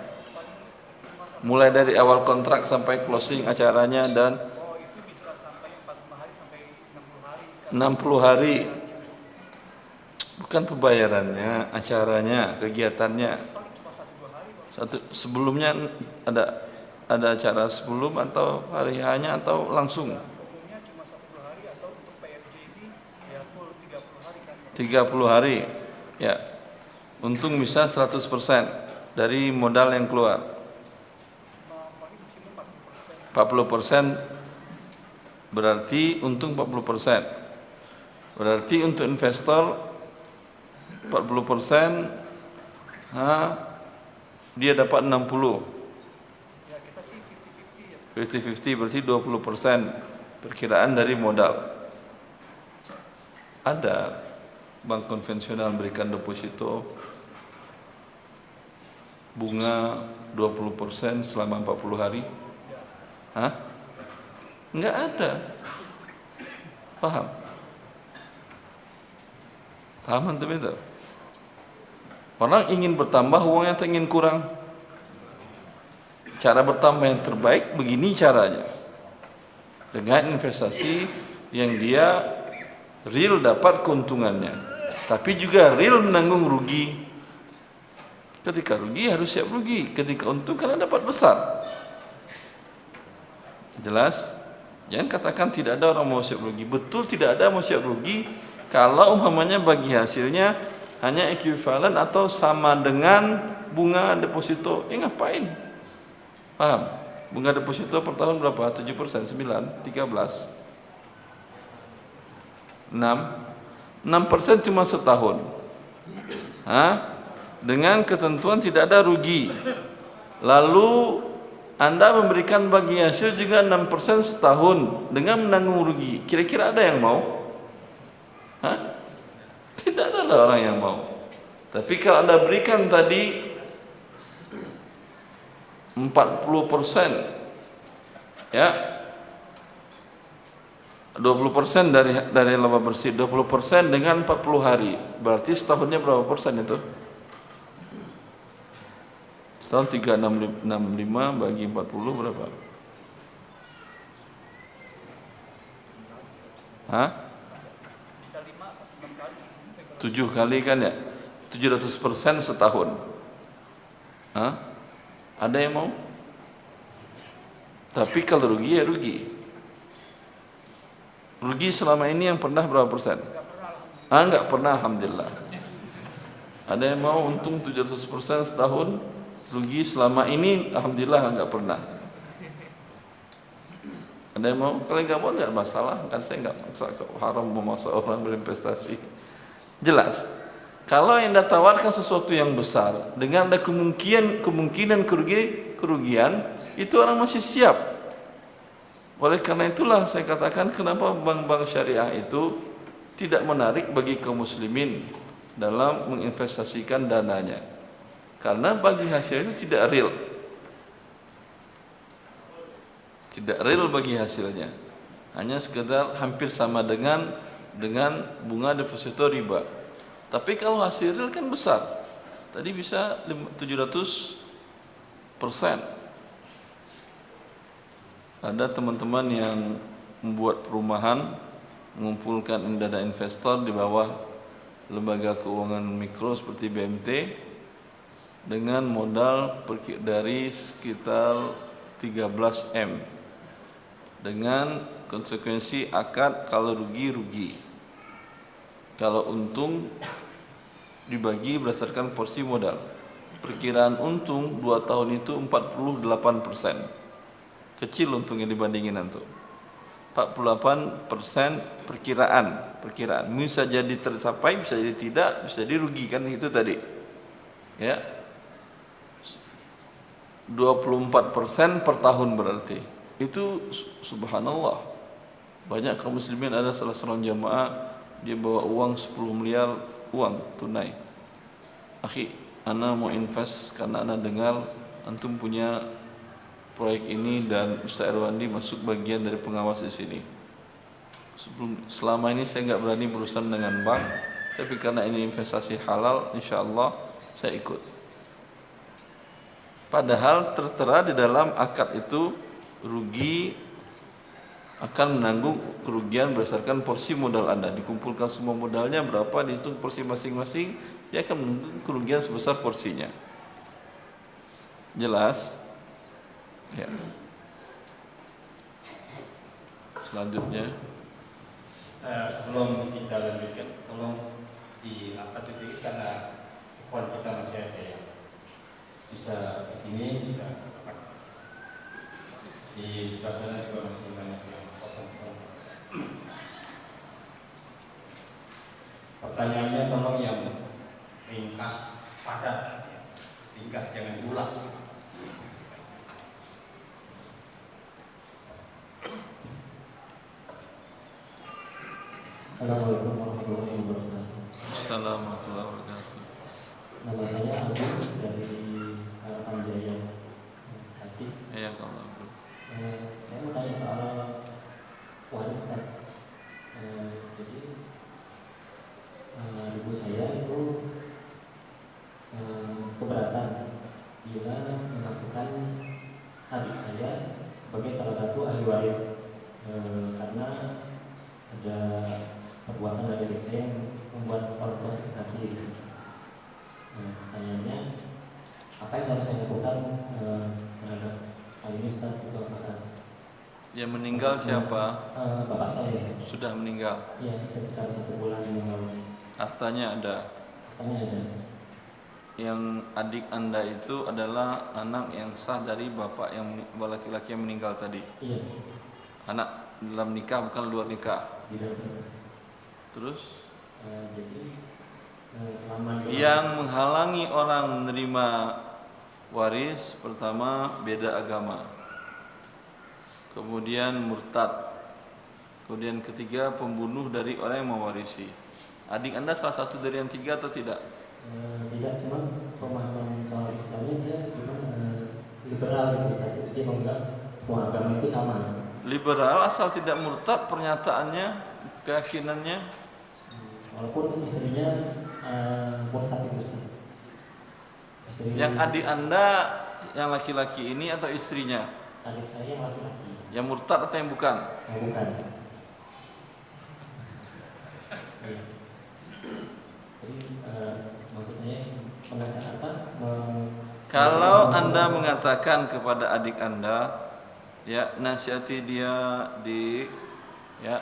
S2: Mulai dari awal kontrak sampai closing acaranya dan
S5: Itu bisa sampai 45 hari sampai 60 hari.
S2: 60 hari. Bukan pembayarannya, acaranya, kegiatannya. Sebelumnya ada acara sebelum atau hari hanya atau langsung?
S5: Umumnya cuma 1-2 hari, atau untuk PRJ ini ya full 30 hari kan.
S2: 30 hari. Ya. Untung bisa 100% dari modal yang keluar. 40% berarti untung 40%. Berarti untuk investor 40%, dia dapat 60.
S5: Ya kita sih 50-50 ya.
S2: 50-50 berarti 20% perkiraan dari modal. Ada bank konvensional memberikan deposito bunga 20% selama 40 hari. Enggak ada. Paham? Paham antum itu? Orang ingin bertambah, uangnya tak ingin kurang. Cara bertambah yang terbaik begini caranya. Dengan investasi yang dia real dapat keuntungannya, tapi juga real menanggung rugi. Ketika rugi harus siap rugi, ketika untung karena dapat besar. Jelas? Jangan katakan tidak ada orang mau siap rugi. Betul tidak ada mau siap rugi kalau umpamanya bagi hasilnya hanya ekuivalen atau sama dengan bunga deposito. Ngapain? Paham? Bunga deposito per tahun berapa? 7%, 9, 13, 6 6% cuma setahun. Dengan ketentuan tidak ada rugi. Lalu Anda memberikan bagi hasil juga 6% setahun dengan menanggung rugi. Kira-kira ada yang mau? Tidak ada orang yang mau. Tapi kalau Anda berikan tadi 40%, ya, 20% dari laba bersih, 20% dengan 40 hari, berarti setahunnya berapa persen itu? Setahun 365 bagi 40 berapa?
S5: Bisa 5-6 kali sih.
S2: 7 kali kan ya? 700% setahun. Ada yang mau? Tapi kalau rugi ya rugi. Rugi selama ini yang pernah berapa persen? Enggak pernah, alhamdulillah. Ada yang mau untung 700% setahun? Rugi selama ini alhamdulillah enggak pernah. Ada yang mau? Kalau enggak mau enggak masalah, kan saya enggak maksa, haram memaksa orang berinvestasi. Jelas. Kalau Anda tawarkan sesuatu yang besar dengan ada kemungkinan kerugian, itu orang masih siap. Oleh karena itulah saya katakan kenapa bank-bank syariah itu tidak menarik bagi kaum muslimin dalam menginvestasikan dananya. Karena bagi hasil itu tidak real. Tidak real bagi hasilnya. hanya sekedar hampir sama dengan bunga deposito riba. Tapi kalau hasil real kan besar. Tadi bisa 700%. Ada teman-teman yang membuat perumahan, mengumpulkan dana investor di bawah lembaga keuangan mikro seperti BMT dengan modal dari sekitar 13 M, dengan konsekuensi akad kalau rugi, kalau untung dibagi berdasarkan porsi modal. Perkiraan untung 2 tahun itu 48%. Kecil untungnya dibandingin antum. 48% perkiraan bisa jadi tercapai, bisa jadi tidak, bisa jadi rugi, kan itu tadi ya. 24% per tahun berarti itu subhanallah. Banyak kaum muslimin, ada salah seorang jamaah dia bawa uang 10 miliar uang tunai. Akhi, ana mau invest karena ana dengar antum punya proyek ini dan Ustaz Erwandi masuk bagian dari pengawas di sini. Selama ini saya nggak berani berurusan dengan bank, tapi karena ini investasi halal, insya Allah saya ikut. Padahal tertera di dalam akad itu rugi akan menanggung kerugian berdasarkan porsi modal Anda. Dikumpulkan semua modalnya berapa, dihitung porsi masing-masing, dia akan menanggung kerugian sebesar porsinya. Jelas? Ya. Selanjutnya,
S6: sebelum kita lanjutkan, tolong di apa itu karena ikhwan kita masih ada yang bisa ke sini, bisa di sebelah sana juga masih banyak yang kosong. Pertanyaannya tolong yang ringkas, padat, ringkas, jangan ulas.
S7: Assalamualaikum warahmatullahi wabarakatuh.
S2: Assalamualaikum warahmatullahi wabarakatuh.
S7: Nama saya Agung dari Panjaya, Bekasi.
S2: Ya kalau
S7: Saya mau tanya soal waris kan. Jadi ibu saya itu keberatan bila memasukkan adik saya sebagai salah satu ahli waris, karena ada perbuatan dari adik saya yang membuat orang tua sakit hati gitu. Pertanyaannya, apa yang harus saya lakukan terhadap hal ini, Ustaz? Itu apakah
S2: yang meninggal siapa?
S7: Bapak saya.
S2: Sudah meninggal.
S7: Iya, sekitar 1 bulan yang lalu.
S2: Hartanya ada.
S7: Hartanya ada.
S2: Yang adik Anda itu adalah anak yang sah dari bapak yang laki-laki yang meninggal tadi.
S7: Iya.
S2: Anak dalam nikah, bukan luar nikah.
S7: Tidak.
S2: Terus?
S7: Jadi selama
S2: yang menghalangi orang menerima waris, pertama beda agama, kemudian murtad, kemudian ketiga pembunuh dari orang yang mewarisi. Adik Anda salah satu dari yang 3 atau tidak?
S7: Tidak, cuma pemahaman soal Islamnya dia gimana, liberal gitu Ustaz. Dia menganggap semua agama itu sama.
S2: Liberal asal tidak murtad pernyataannya, keyakinannya.
S7: Walaupun istrinya murtad itu Ustaz.
S2: Yang adik Anda yang laki-laki ini atau istrinya?
S7: Adik saya yang laki-laki.
S2: Yang murtad atau yang bukan?
S7: Yang bukan. Jadi maksudnya penasihat apa?
S2: Kalau Anda mengatakan kepada adik Anda, ya nasihati dia ya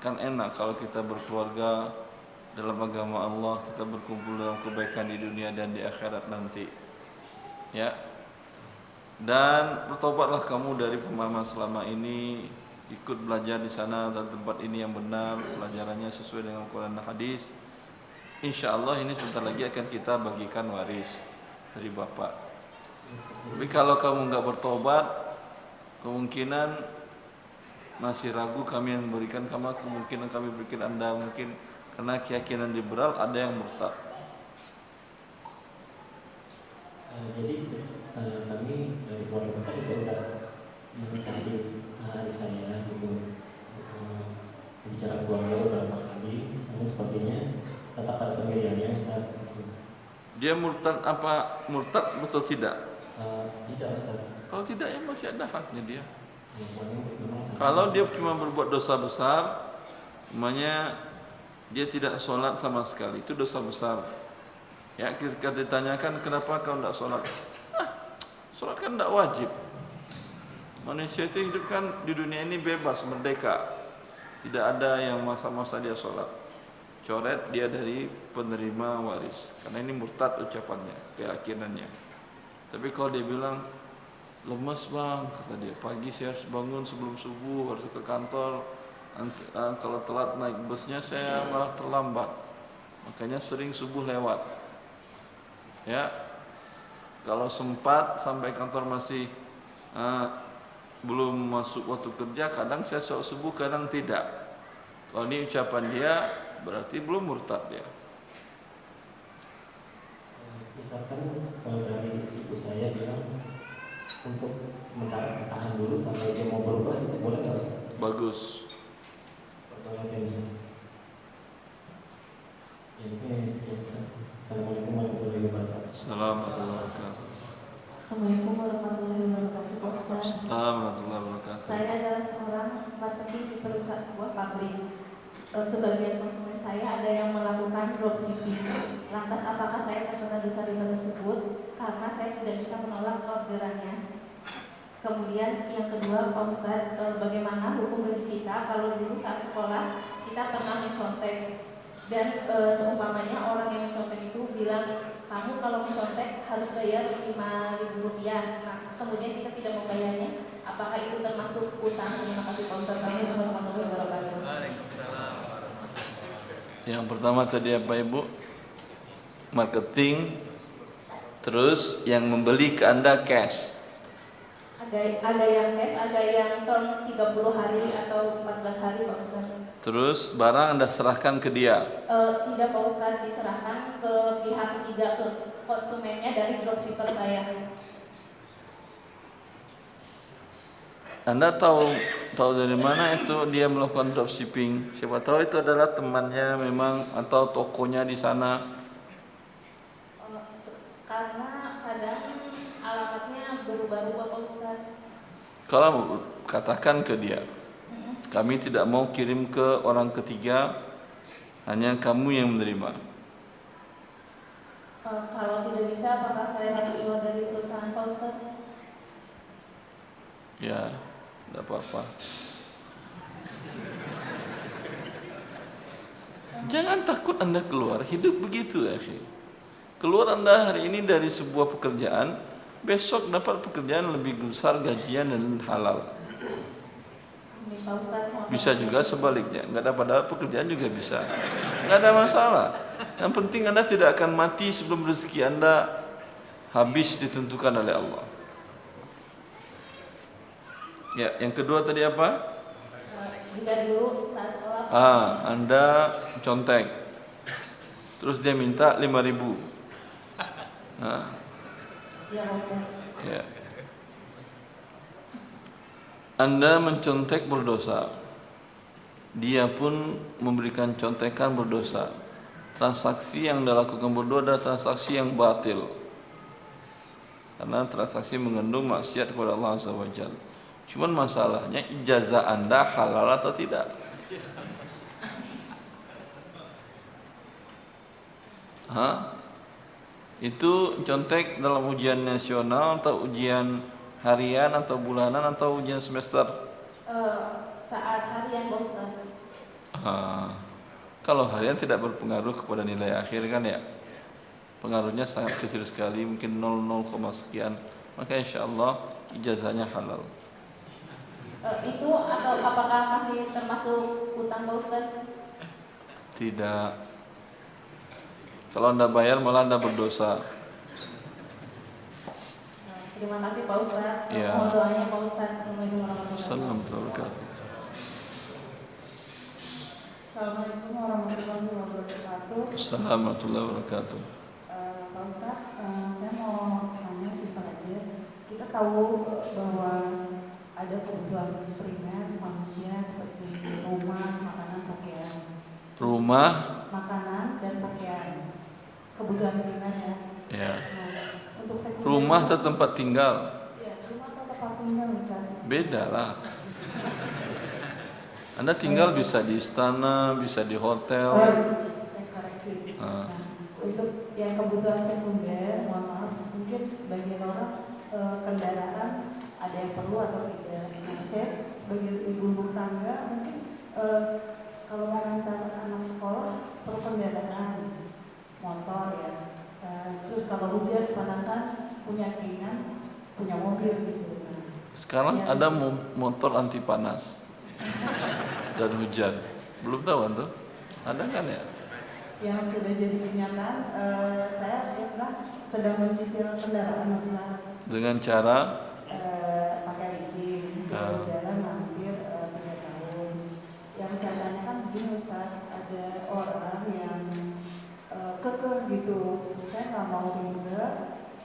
S2: kan enak kalau kita berkeluarga dalam agama Allah, kita berkumpul dalam kebaikan di dunia dan di akhirat nanti. Ya. Dan bertobatlah kamu dari pemahaman selama ini, ikut belajar di sana dan tempat ini yang benar, pelajarannya sesuai dengan Quran dan hadis. Insya Allah ini sebentar lagi akan kita bagikan waris dari bapak. Tapi kalau kamu nggak bertobat, kemungkinan masih ragu kami yang memberikan kamu, kemungkinan kami berikan Anda mungkin karena keyakinan liberal ada yang murtad.
S7: Jadi kami dari keluarga besar itu udah menasihati adik saya gitu. secara keluarga beberapa kali, namun sepertinya tetap ada pendiriannya Ustaz.
S2: Dia murtad apa? Murtad betul tidak?
S7: Tidak Ustaz.
S2: Kalau tidak ya masih ada haknya dia.
S7: Memang
S2: Kalau dia cuma berbuat dosa besar, namanya dia tidak sholat sama sekali, itu dosa besar. Ya, ketika ditanyakan kenapa kau tidak sholat, sholat kan tidak wajib. Manusia itu hidup kan di dunia ini bebas, merdeka. Tidak ada yang masa-masa dia sholat. Coret dia dari penerima waris. Karena ini murtad ucapannya, keyakinannya. Tapi kalau dia bilang, lemes bang, kata dia, pagi saya harus bangun sebelum subuh, harus ke kantor. Kalau telat naik busnya saya malah terlambat. Makanya sering subuh lewat. Ya, kalau sempat sampai kantor masih belum masuk waktu kerja, kadang saya sholat subuh, kadang tidak. Kalau ini ucapan dia, berarti belum murtad dia.
S7: Misalkan kalau dari ibu saya bilang untuk sementara bertahan dulu sampai dia mau berubah, itu boleh nggak Ustaz?
S2: Bagus.
S7: Assalamualaikum warahmatullahi wabarakatuh.
S8: Assalamualaikum warahmatullahi wabarakatuh, Pak Ustaz.
S2: Warahmatullahi wabarakatuh.
S8: Saya adalah seorang marketing di perusahaan sebuah pabrik. Sebagian konsumen saya ada yang melakukan dropshipping. Lantas apakah saya terkena dosa riba tersebut karena saya tidak bisa menolak orderannya? Kemudian yang kedua, Pak Ustaz, bagaimana hukum bagi kita kalau dulu saat sekolah kita pernah mencontek dan seumpamanya orang yang mencontek itu bilang kamu kalau mencontek harus bayar Rp5.000. Nah, kemudian kita tidak membayarnya, apakah itu termasuk utang? Terima kasih Pak Ustaz. Assalamualaikum warahmatullahi wabarakatuh.
S2: Yang pertama tadi apa Ibu? Marketing. Terus yang membeli ke Anda cash.
S8: Ada yang cash, ada yang term 30 hari atau 14 hari Pak Ustaz.
S2: Terus barang Anda serahkan ke dia.
S8: Tidak Pak Ustaz, diserahkan ke pihak ketiga, ke konsumennya dari dropshipper saya.
S2: Anda tahu dari mana itu dia melakukan dropshipping? Siapa tahu itu adalah temannya memang atau tokonya di sana.
S8: Karena kadang alamatnya berubah-ubah Pak Ustaz.
S2: Kalau katakan ke dia, kami tidak mau kirim ke orang ketiga, hanya kamu yang menerima.
S8: Kalau tidak bisa, apakah saya harus keluar dari perusahaan Pak Ustaz?
S2: Ya, tidak apa-apa. Jangan takut Anda keluar, hidup begitu ya. Keluar Anda hari ini dari sebuah pekerjaan, besok dapat pekerjaan lebih besar gajian dan halal. Bisa juga sebaliknya, nggak dapat pekerjaan juga bisa, nggak ada masalah. Yang penting Anda tidak akan mati sebelum rezeki Anda habis ditentukan oleh Allah. Ya, yang kedua tadi apa?
S8: Jika dulu saat sekolah
S2: Anda contek, terus dia minta 5.000.
S8: Ya Ustaz.
S2: Ya. Anda mencontek berdosa, dia pun memberikan contekan berdosa. Transaksi yang Anda lakukan berdua adalah transaksi yang batil, karena transaksi mengandung maksiat kepada Allah Azza wa Jalla. Cuman masalahnya ijazah Anda halal atau tidak. Itu contek dalam ujian nasional atau ujian harian atau bulanan atau ujian semester?
S8: Saat harian Pak Ustaz.
S2: Kalau harian tidak berpengaruh kepada nilai akhir kan ya, pengaruhnya sangat kecil sekali, mungkin 0, sekian, maka insya Allah ijazahnya halal.
S8: Itu atau apakah masih termasuk utang Pak Ustaz?
S2: Tidak. Kalau Anda bayar malah Anda berdosa.
S8: Terima kasih Pak Ustaz.
S2: Ya.
S8: Mohon doanya Pak Ustaz. Assalamualaikum warahmatullahi
S2: wabarakatuh.
S8: Assalamualaikum warahmatullahi wabarakatuh.
S2: Assalamualaikum warahmatullahi wabarakatuh.
S8: Pak Ustaz, saya mau tanya simpel aja. Kita tahu bahwa ada kebutuhan primer manusia seperti rumah, makanan, pakaian.
S2: Rumah,
S8: Makanan dan pakaian. Kebutuhan primer ya.
S2: ya.
S8: Nah, untuk sekunder,
S2: Rumah atau tempat tinggal?
S8: ya, rumah atau tempat tinggal Ustaz.
S2: Beda lah. Anda tinggal bisa di istana, bisa di hotel.
S8: Saya koreksi.
S2: Ah.
S8: Nah, untuk yang kebutuhan sekunder, mohon maaf, mungkin sebagian orang kendaraan ada yang perlu atau tidak. Nah, saya sebagai ibu rumah tangga mungkin kalau mau antar anak sekolah perlu kendaraan motor ya. Terus kalau hujan kepanasan punya keinginan punya mobil gitu. Nah,
S2: Sekarang
S8: ya.
S2: ada motor anti panas dan hujan. Belum tahu tuh? Ada kan ya?
S8: Yang sudah jadi kenyataan, saya sedang mencicil kendaraan Ustaz.
S2: Dengan cara
S8: Pakai leasing, sudah jalan hampir 3 tahun. Yang saya tanyakan begini Ustaz, ada orang yang kekeh gitu, saya nggak mau ribet,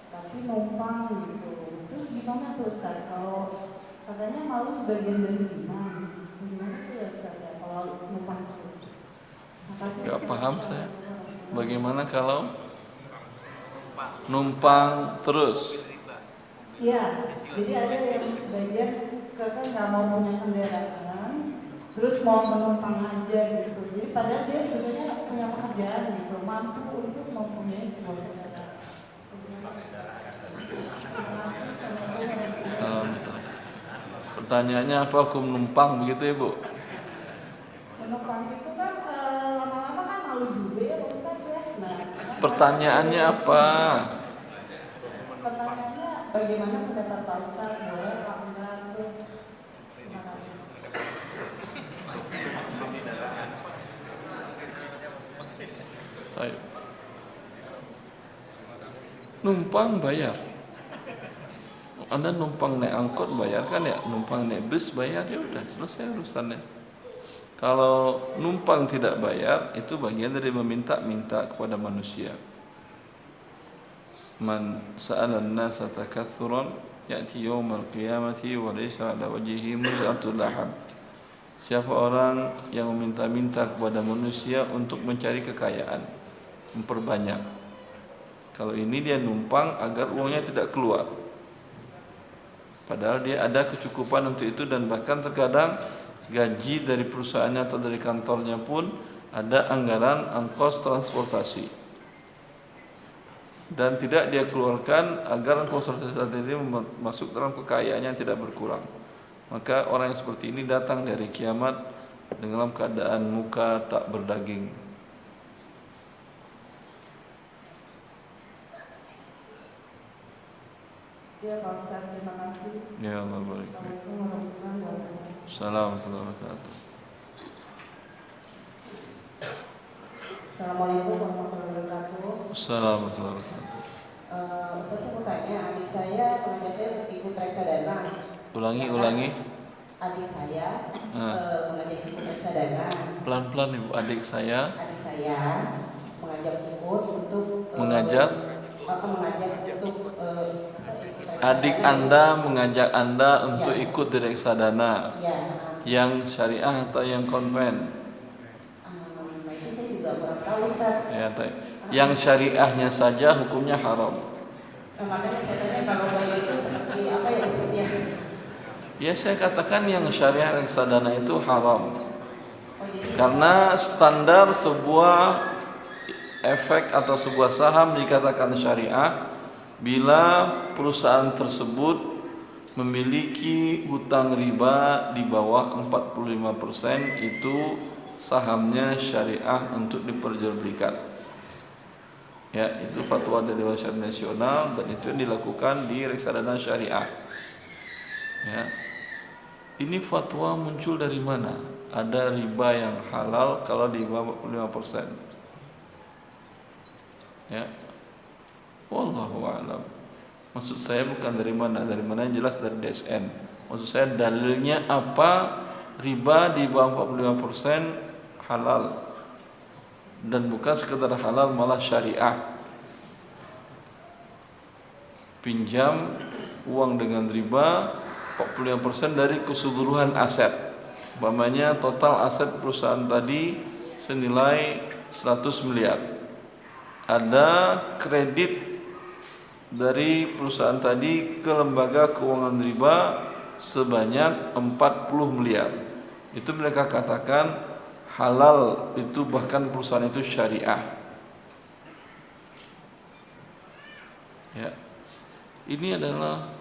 S8: tapi numpang gitu. Terus gimana tuh Ustaz? Kalau katanya malu sebagian dari iman, gimana tuh ya Ustaz ya kalau numpang terus? Makasih.
S2: Gak paham saya. Bagaimana kalau numpang terus?
S8: Iya, jadi ada yang sebagian kakak nggak mau punya kendaraan, terus mau menumpang aja gitu. Jadi padahal dia sebenarnya punya pekerjaan gitu, mampu untuk mempunyai sebuah kendaraan.
S2: Pertanyaannya apa? Hukum numpang begitu Ibu?
S8: Menumpang itu kan lama-lama kan malu juga ya Ustaz ya. Nah,
S2: Pertanyaannya apa?
S8: Pertanyaannya bagaimana pendapat Pak Ustaz? Boleh Pak enggak tuh? Terima kasih.
S2: Baik. Numpang bayar. Anda numpang naik angkot bayar kan ya? Numpang naik bus bayar, ya udah selesai urusannya. Kalau numpang tidak bayar, itu bagian dari meminta-minta kepada manusia. Man sa'ala an-nasa takatsuran ya'ti yaumal qiyamati wa laysa 'ala wajhihi muz'atul laham. Siapa orang yang meminta-minta kepada manusia untuk mencari kekayaan, memperbanyak. Kalau ini dia numpang agar uangnya tidak keluar. Padahal dia ada kecukupan untuk itu, dan bahkan terkadang gaji dari perusahaannya atau dari kantornya pun ada anggaran ongkos transportasi. Dan tidak dia keluarkan agar ongkos transportasi ini masuk dalam kekayaannya tidak berkurang. Maka orang yang seperti ini datang dari kiamat dalam keadaan muka tak berdaging.
S8: Ya Pak Ustaz, terima kasih.
S2: Ya Allah barik.
S8: Assalamualaikum warahmatullahi wabarakatuh.
S2: Assalamualaikum warahmatullahi wabarakatuh.
S9: Assalamualaikum warahmatullahi wabarakatuh.
S2: Assalamualaikum warahmatullahi wabarakatuh.
S9: Ustaz mau tanya, adik saya mengajak saya untuk ikut reksadana.
S2: Ulangi.
S9: Adik saya mengajak ikut reksadana.
S2: Pelan-pelan Ibu. Adik saya
S9: mengajak ikut untuk
S2: mengajak
S9: untuk
S2: adik Anda mengajak Anda untuk ikut di reksadana yang syariah atau yang konven.
S9: Itu saya juga kurang tahu Ustaz.
S2: Ya, yang syariahnya saja hukumnya haram.
S9: Makanya saya tanya kalau baik itu seperti apa ya Ustaz ya?
S2: Ya saya katakan yang syariah reksadana itu haram. Karena standar sebuah efek atau sebuah saham dikatakan syariah bila perusahaan tersebut memiliki hutang riba di bawah 45%, itu sahamnya syariah untuk diperjualbelikan. Ya, itu fatwa dari Dewan Syariah Nasional, dan itu yang dilakukan di reksadana syariah. Ya. Ini fatwa muncul dari mana? Ada riba yang halal kalau di bawah 45%. Ya. Wallahu a'lam. Maksud saya bukan dari mana yang jelas dari DSN. Maksud saya dalilnya apa riba di bawah 45% halal, dan bukan sekedar halal malah syariah. Pinjam uang dengan riba 45% dari keseluruhan aset. Umpamanya total aset perusahaan tadi senilai 100 miliar. Ada kredit dari perusahaan tadi ke lembaga keuangan riba sebanyak 40 miliar. Itu mereka katakan halal, itu bahkan perusahaan itu syariah. Ya. Ini adalah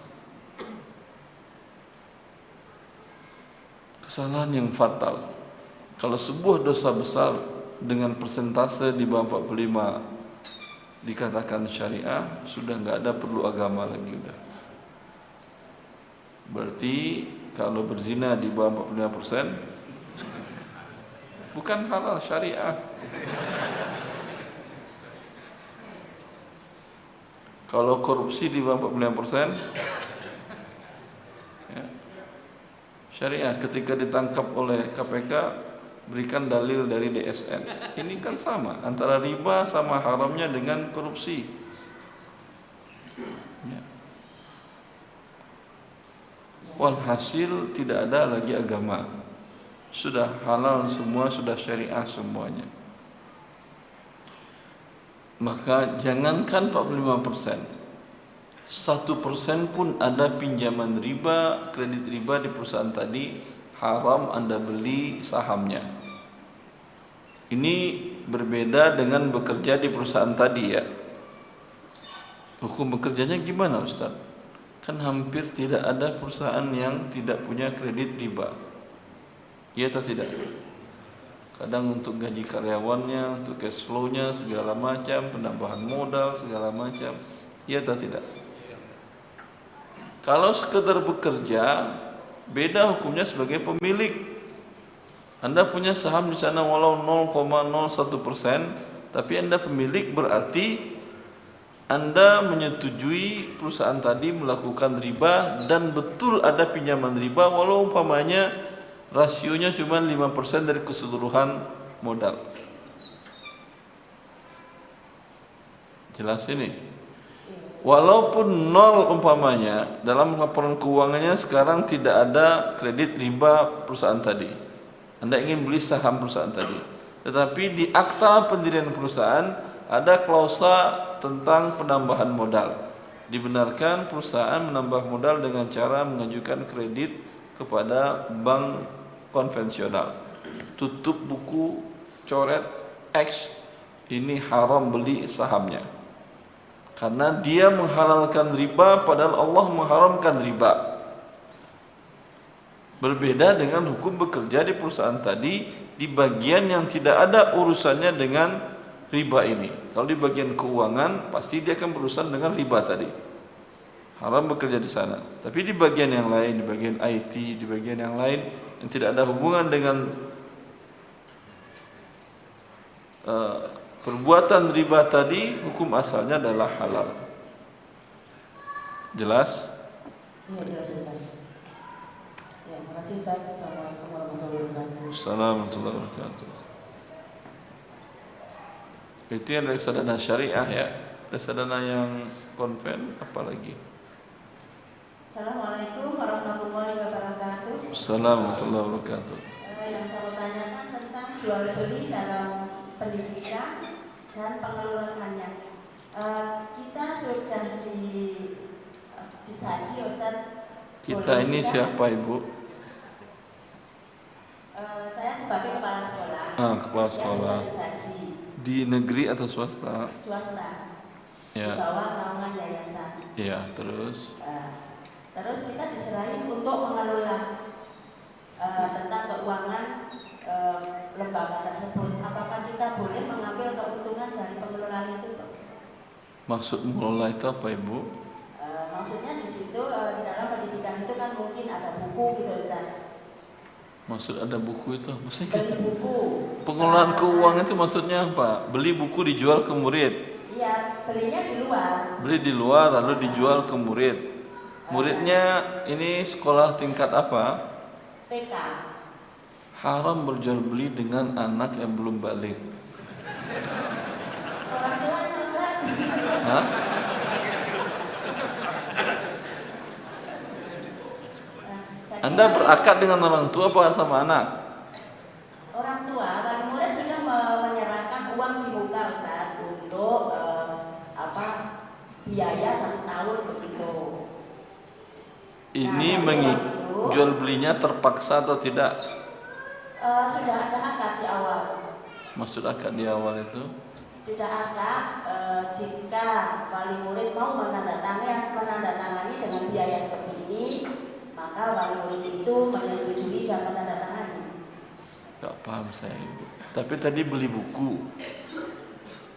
S2: kesalahan yang fatal. Kalau sebuah dosa besar dengan persentase di bawah 45 dikatakan syariah, sudah nggak ada perlu agama lagi udah. Berarti kalau berzina di bawah 45% bukan halal, syariah. Kalau korupsi di bawah 45%, ya, syariah. Ketika ditangkap oleh KPK, berikan dalil dari DSN. Ini kan sama antara riba sama haramnya dengan korupsi. Ya. Walhasil tidak ada lagi agama. Sudah halal semua, sudah syariah semuanya. Maka jangankan 45%, 1% pun ada pinjaman riba, kredit riba di perusahaan tadi, haram Anda beli sahamnya. Ini berbeda dengan bekerja di perusahaan tadi ya. Hukum bekerjanya gimana Ustaz? Kan hampir tidak ada perusahaan yang tidak punya kredit riba. Iya atau tidak? Kadang untuk gaji karyawannya, untuk cash flow-nya segala macam, penambahan modal segala macam. Iya atau tidak? Kalau sekedar bekerja, beda hukumnya sebagai pemilik. Anda punya saham di sana walau 0,01%, tapi Anda pemilik, berarti Anda menyetujui perusahaan tadi melakukan riba dan betul ada pinjaman riba walau umpamanya rasionya cuma 5% dari keseluruhan modal. Jelas ini? Walaupun 0 umpamanya, dalam laporan keuangannya sekarang tidak ada kredit riba perusahaan tadi. Anda ingin beli saham perusahaan tadi, tetapi di akta pendirian perusahaan ada klausa tentang penambahan modal. Dibenarkan perusahaan menambah modal dengan cara mengajukan kredit kepada bank konvensional. Tutup buku, coret X, ini haram beli sahamnya. Karena dia menghalalkan riba padahal Allah mengharamkan riba. Berbeda dengan hukum bekerja di perusahaan tadi, di bagian yang tidak ada urusannya dengan riba ini. Kalau di bagian keuangan pasti dia akan berurusan dengan riba tadi. Haram bekerja di sana. Tapi di bagian yang lain, di bagian IT, di bagian yang lain yang tidak ada hubungan dengan perbuatan riba tadi, hukum asalnya adalah halal. Jelas?
S9: Iya, jelas Ustaz. Ya, terima kasih Ustaz. Assalamualaikum warahmatullahi wabarakatuh.
S2: Assalamualaikum warahmatullahi wabarakatuh. Itu yang reksadana syariah ya. Reksadana yang konven apalagi?
S9: Assalamualaikum warahmatullahi wabarakatuh.
S2: Assalamualaikum warahmatullahi wabarakatuh.
S9: Yang saya mau tanyakan tentang jual beli dalam pendidikan dan pengelolaannya. Kita sudah digaji Ustaz.
S2: Kita ini siapa Ibu?
S9: Saya sebagai kepala sekolah.
S2: Kepala sekolah.
S9: Sudah digaji.
S2: Di negeri atau swasta?
S9: Swasta.
S2: Ya.
S9: Di bawah naungan yayasan.
S2: Iya, terus.
S9: Terus kita diserahin untuk mengelola tentang keuangan lembaga tersebut. Apakah kita boleh mengambil keuntungan dari pengelolaan itu, Pak?
S2: Maksud mengelola itu apa Ibu?
S9: Maksudnya di situ di dalam pendidikan itu kan mungkin ada buku gitu Ustaz.
S2: Maksud ada buku itu? Maksudnya
S9: beli buku.
S2: Pengelolaan keuangan itu maksudnya apa? Beli buku dijual ke murid?
S9: Iya, belinya di luar.
S2: Beli di luar lalu dijual ke murid. Muridnya ini sekolah tingkat apa?
S9: TK.
S2: Haram berjual beli dengan anak yang belum balik.
S9: Orang tuanya Ustaz.
S2: Hah? Anda berakad dengan orang tua apa sama anak?
S9: Orang tua, wali murid sudah menyerahkan uang di muka Ustaz untuk biaya 1 tahun begitu.
S2: Ini jual belinya terpaksa atau tidak?
S9: Sudah ada akad di awal.
S2: Maksud akad di awal itu?
S9: Sudah akad jika wali murid mau menandatangani dengan biaya seperti ini, maka wali murid itu menyetujui dan menandatangani.
S2: Gak paham saya, Ibu. Tapi tadi beli buku.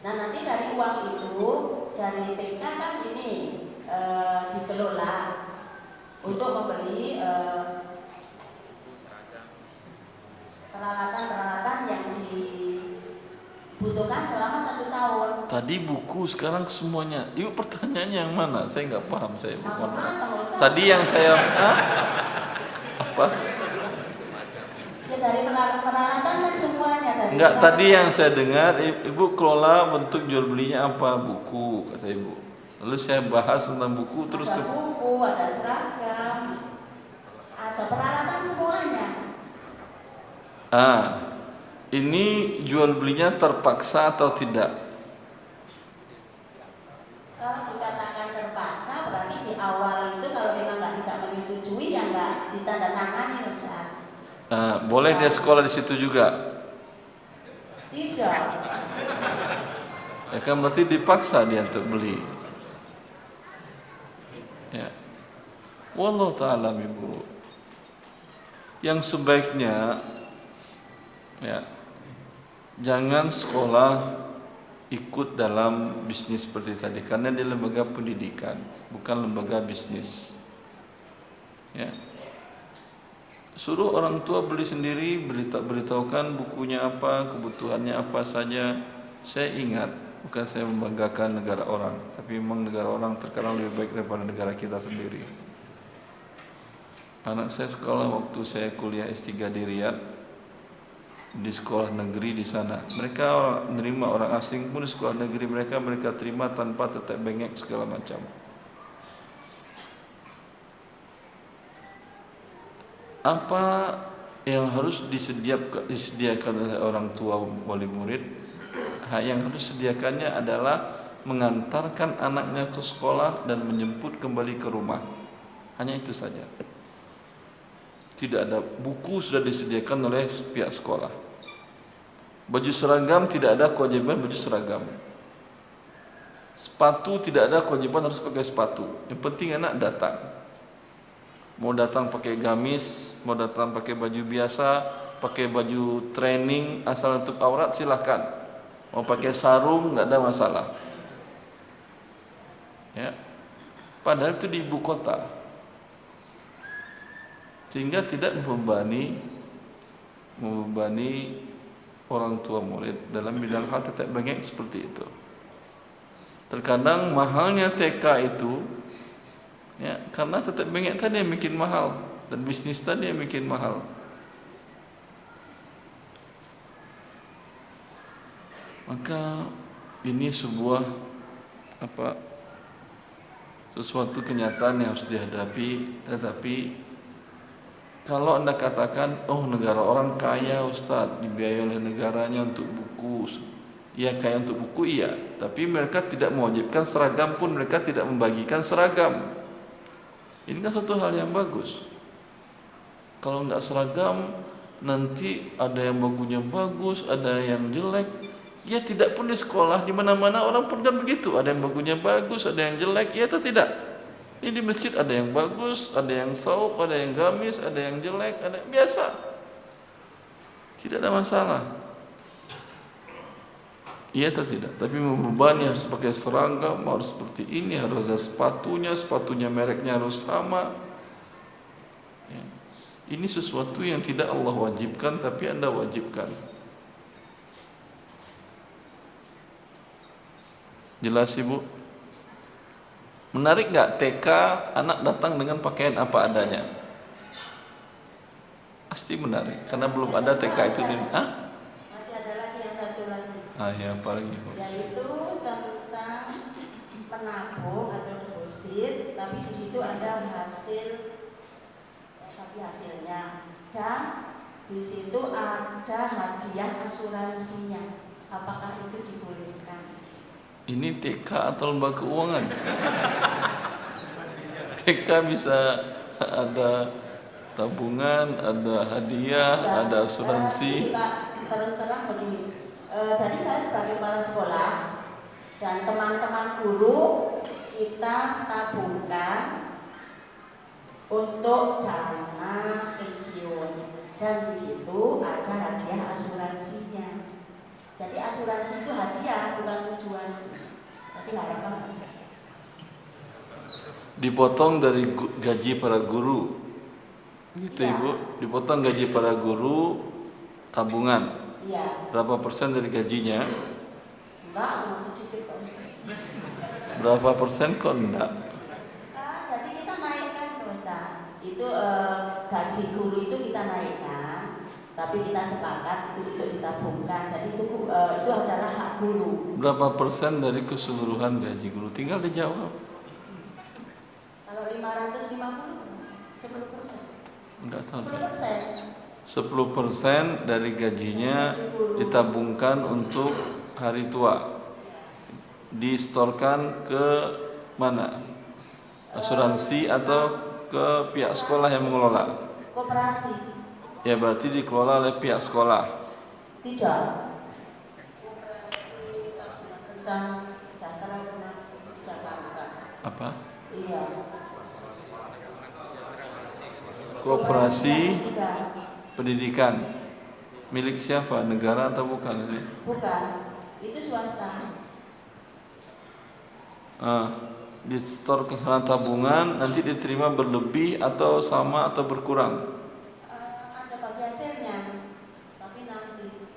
S9: Nah, nanti dari uang itu, dari TK kan ini dikelola untuk membeli peralatan-peralatan yang dibutuhkan selama 1 tahun.
S2: Tadi buku, sekarang semuanya. Ibu pertanyaannya yang mana? Saya nggak paham saya.
S9: Macam-macam, Ustaz.
S2: Tadi yang saya apa?
S9: Ya dari peralatan kan semuanya dari.
S2: Enggak, tadi yang saya dengar Ibu kelola bentuk jual belinya apa? Buku, kata Ibu. Lalu saya bahas tentang buku terus
S9: ada buku, ada seragam, ada peralatan semuanya.
S2: Ini jual belinya terpaksa atau tidak?
S9: Kalau dikatakan terpaksa berarti di awal itu kalau memang tidak menyetujui ya nggak ditandatangani, Ustaz.
S2: Boleh dia sekolah di situ juga?
S9: Tidak.
S2: Ya kan berarti dipaksa dia untuk beli. Ya. Wallahu ta'ala Ibu. Yang sebaiknya ya, jangan sekolah ikut dalam bisnis seperti tadi, karena dia lembaga pendidikan, bukan lembaga bisnis. Ya. Suruh orang tua beli sendiri, beritahukan bukunya apa, kebutuhannya apa saja. Saya ingat, bukan saya membanggakan negara orang, tapi memang negara orang terkadang lebih baik daripada negara kita sendiri. Anak saya sekolah waktu saya kuliah S3 di Riyadh, di sekolah negeri di sana. Mereka menerima orang asing pun di sekolah negeri mereka terima tanpa tetek bengek segala macam. Apa yang harus disediakan oleh orang tua wali murid? Yang harus disediakannya adalah mengantarkan anaknya ke sekolah dan menjemput kembali ke rumah. Hanya itu saja. Tidak ada buku, sudah disediakan oleh pihak sekolah. Baju seragam tidak ada kewajiban baju seragam. Sepatu tidak ada kewajiban harus pakai sepatu. Yang penting anak datang. Mau datang pakai gamis, mau datang pakai baju biasa, pakai baju training asal untuk aurat silahkan. Mau pakai sarung tidak ada masalah. Ya. Padahal itu di ibu kota. Sehingga tidak membebani orang tua murid dalam bidang hal tetek bengek seperti itu. Terkadang mahalnya TK itu ya, karena tetek bengek tadi yang bikin mahal dan bisnis tadi yang bikin mahal. Maka ini sebuah sesuatu kenyataan yang harus dihadapi. Tetapi kalau Anda katakan, oh negara orang kaya Ustaz, dibiayai oleh negaranya untuk buku. Ya kaya untuk buku iya, tapi mereka tidak mewajibkan seragam pun, mereka tidak membagikan seragam. Ini kan satu hal yang bagus. Kalau enggak seragam, nanti ada yang bagunya bagus, ada yang jelek. Ya tidak pun di sekolah, di mana-mana orang pun kan begitu. Ada yang bagunya bagus, ada yang jelek, ya atau tidak? Ini di masjid ada yang bagus, ada yang saub, ada yang gamis, ada yang jelek, ada yang biasa. Tidak ada masalah. Iya atau tidak? Tapi membebani harus pakai seragam, harus seperti ini, harus ada sepatunya mereknya harus sama. Ya. Ini sesuatu yang tidak Allah wajibkan, tapi Anda wajibkan. Jelas Ibu? Menarik nggak TK anak datang dengan pakaian apa adanya? Pasti menarik, karena belum ada TK itu di.
S9: Masih ada lagi yang satu lagi.
S2: Ya apa lagi?
S9: Yaitu tentang menabung atau deposit, tapi di situ ada hasil bagi hasilnya, dan di situ ada hadiah asuransinya. Apakah itu dibolehkan?
S2: Ini TK atau lembaga keuangan? TK bisa ada tabungan, ada hadiah, ada asuransi.
S9: Pak, terus terang begini. Jadi saya sebagai kepala sekolah dan teman-teman guru kita tabungkan untuk dana pensiun, dan di situ ada hadiah asuransinya. Jadi asuransi itu hadiah, bukan tujuan, tapi harapan.
S2: Dipotong dari gaji para guru, gitu
S9: Iya.
S2: Ibu? Dipotong gaji para guru tabungan.
S9: Iya.
S2: Berapa persen dari gajinya?
S9: Enggak, cuma sedikit kok.
S2: Berapa persen kok enggak?
S9: Jadi kita naikkan terus, itu gaji guru itu kita naikkan, tapi kita sepakat itu ditabungkan. Jadi itu adalah hak guru.
S2: Berapa persen dari keseluruhan gaji guru? Tinggal dijawab.
S9: Kalau 550, 10%.
S2: Enggak tahu.
S9: 10%.
S2: 10% dari gajinya ditabungkan untuk hari tua. Distorkan ke mana? Asuransi atau ke pihak sekolah yang mengelola?
S9: Koperasi.
S2: Ya berarti dikelola oleh pihak sekolah.
S9: Tidak. Koperasi tabungan rencana sejahtera Jakarta.
S2: Apa?
S9: Iya.
S2: Koperasi pendidikan. Milik siapa? Negara atau bukan ini?
S9: Bukan. Itu swasta.
S2: Disetor ke sana tabungan, nanti diterima berlebih atau sama atau berkurang?
S9: Ada bagi hasilnya, tapi nanti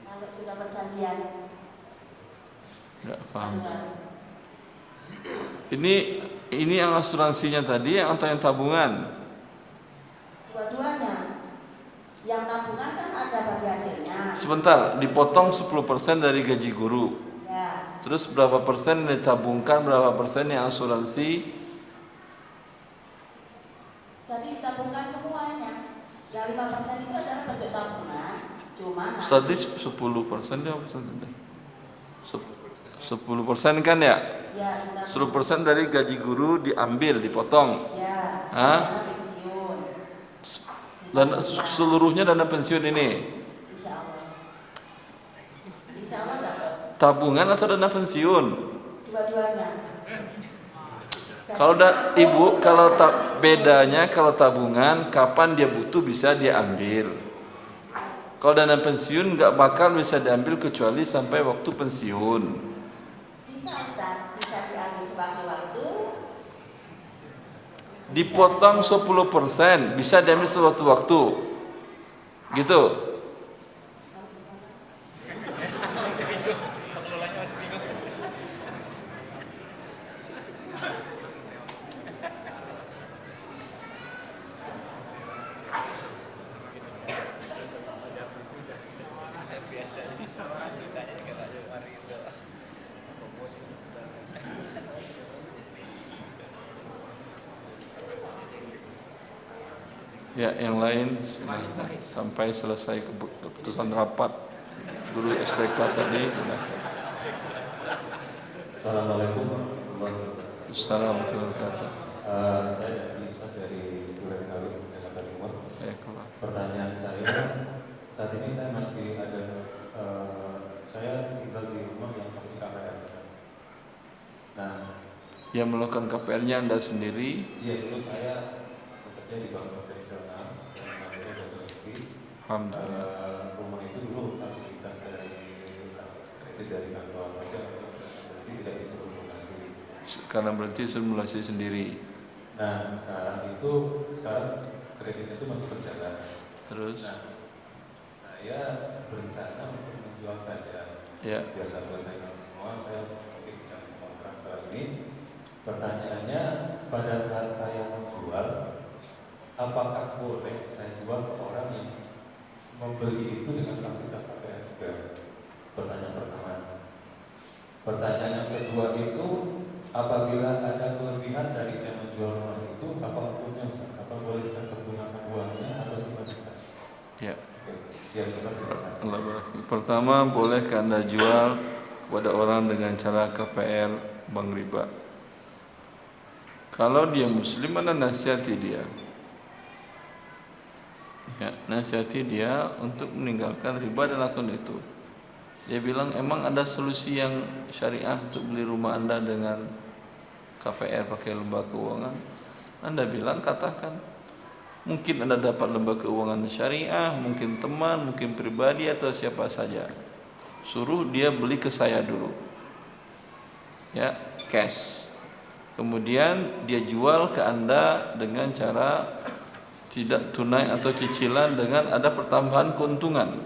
S9: kalau sudah perjanjian.
S2: Enggak paham. Ini yang asuransinya tadi atau yang tabungan?
S9: Dua-duanya. Yang tabungan kan ada bagi hasilnya.
S2: Sebentar, dipotong 10% dari gaji guru.
S9: Ya.
S2: Terus berapa persen yang ditabungkan, berapa persen yang asuransi?
S9: Jadi ditabungkan semuanya. Yang 5% itu adalah bentuk tabungan. Cuma
S2: Tadi 10% dia 10% kan ya?
S9: Ya,
S2: 10% dari gaji guru diambil, dipotong.
S9: Ya.
S2: Hah?
S9: Dana pensiun.
S2: Dan seluruhnya dana pensiun ini.
S9: Insya Allah. Insya Allah dapat.
S2: Tabungan atau dana pensiun?
S9: Dua-duanya.
S2: Kalau Ibu, kalau bedanya kalau tabungan kapan dia butuh bisa dia ambil. Kalau dana pensiun nggak bakal bisa diambil kecuali sampai waktu pensiun.
S9: Bisa Ustaz, bisa diambil sewaktu-waktu.
S2: Dipotong 10%, bisa diambil sewaktu-waktu. Gitu. Ya, yang lain silakan. Sampai selesai keputusan rapat guru STK tadi, silakan.
S10: Assalamualaikum warahmatullahi wabarakatuh.
S2: Assalamualaikum warahmatullahi wabarakatuh.
S10: Saya Yusuf dari Duren Sawit, Jakarta Timur. Pertanyaan saya, saat ini saya masih ada, saya tinggal di rumah yang masih KPR. Nah,
S2: yang melakukan KPR-nya Anda sendiri?
S10: Iya, dulu saya bekerja di bank konvensional dan akhirnya ada rezeki.
S2: Alhamdulillah.
S10: Rumah itu dulu fasilitas dari kredit dari kantor pajak, berarti tidak bisa berlokasi.
S2: Karena berarti simulasi sendiri.
S10: Nah, sekarang kreditnya itu masih berjalan.
S2: Terus?
S10: Nah, saya berencana untuk menjual saja.
S2: Ya.
S10: Biar saya selesaikan semua, saya mungkin jangan kontrak setelah ini. Pertanyaannya, pada saat saya menjual, apakah boleh saya jual ke orang yang membeli itu dengan fasilitas KPR juga? Pertanyaan pertama. Pertanyaan yang kedua itu, apabila ada kelebihan dari saya menjual rumah itu, apa hukumnya? Apa boleh saya Ya, Ustaz, terima kasih.
S2: Allah barakatuh. Pertama, bolehkah Anda jual kepada orang dengan cara KPR bank riba? Kalau dia muslim, Anda nasihati dia. Ya, nasihati dia untuk meninggalkan riba dan lakukan itu. Dia bilang, emang ada solusi yang syariah untuk beli rumah Anda dengan KPR pakai lembaga keuangan? Anda bilang, katakan, mungkin Anda dapat lembaga keuangan syariah, mungkin teman, mungkin pribadi atau siapa saja. Suruh dia beli ke saya dulu, ya, cash. Kemudian dia jual ke Anda dengan cara tidak tunai atau cicilan dengan ada pertambahan keuntungan.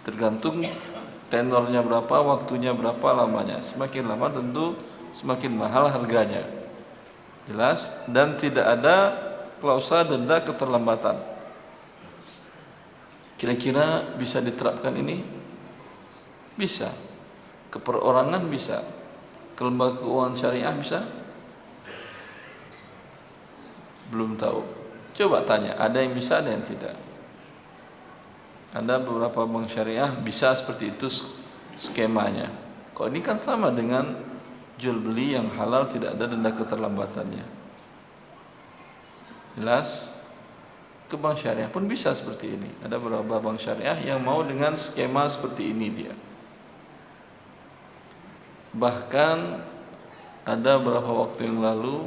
S2: Tergantung tenornya berapa, waktunya berapa, lamanya. Semakin lama tentu semakin mahal harganya. Jelas? Dan tidak ada klausa denda keterlambatan. Kira-kira bisa diterapkan ini? Bisa. Ke perorangan bisa. Ke lembaga keuangan syariah bisa? Belum tahu. Coba tanya, ada yang bisa, ada yang tidak. Ada beberapa bank syariah bisa seperti itu skemanya. Kalau ini kan sama dengan jual beli yang halal, tidak ada denda keterlambatannya. Jelas? Ke bank syariah pun bisa seperti ini. Ada beberapa bank syariah yang mau dengan skema seperti ini dia. Bahkan ada beberapa waktu yang lalu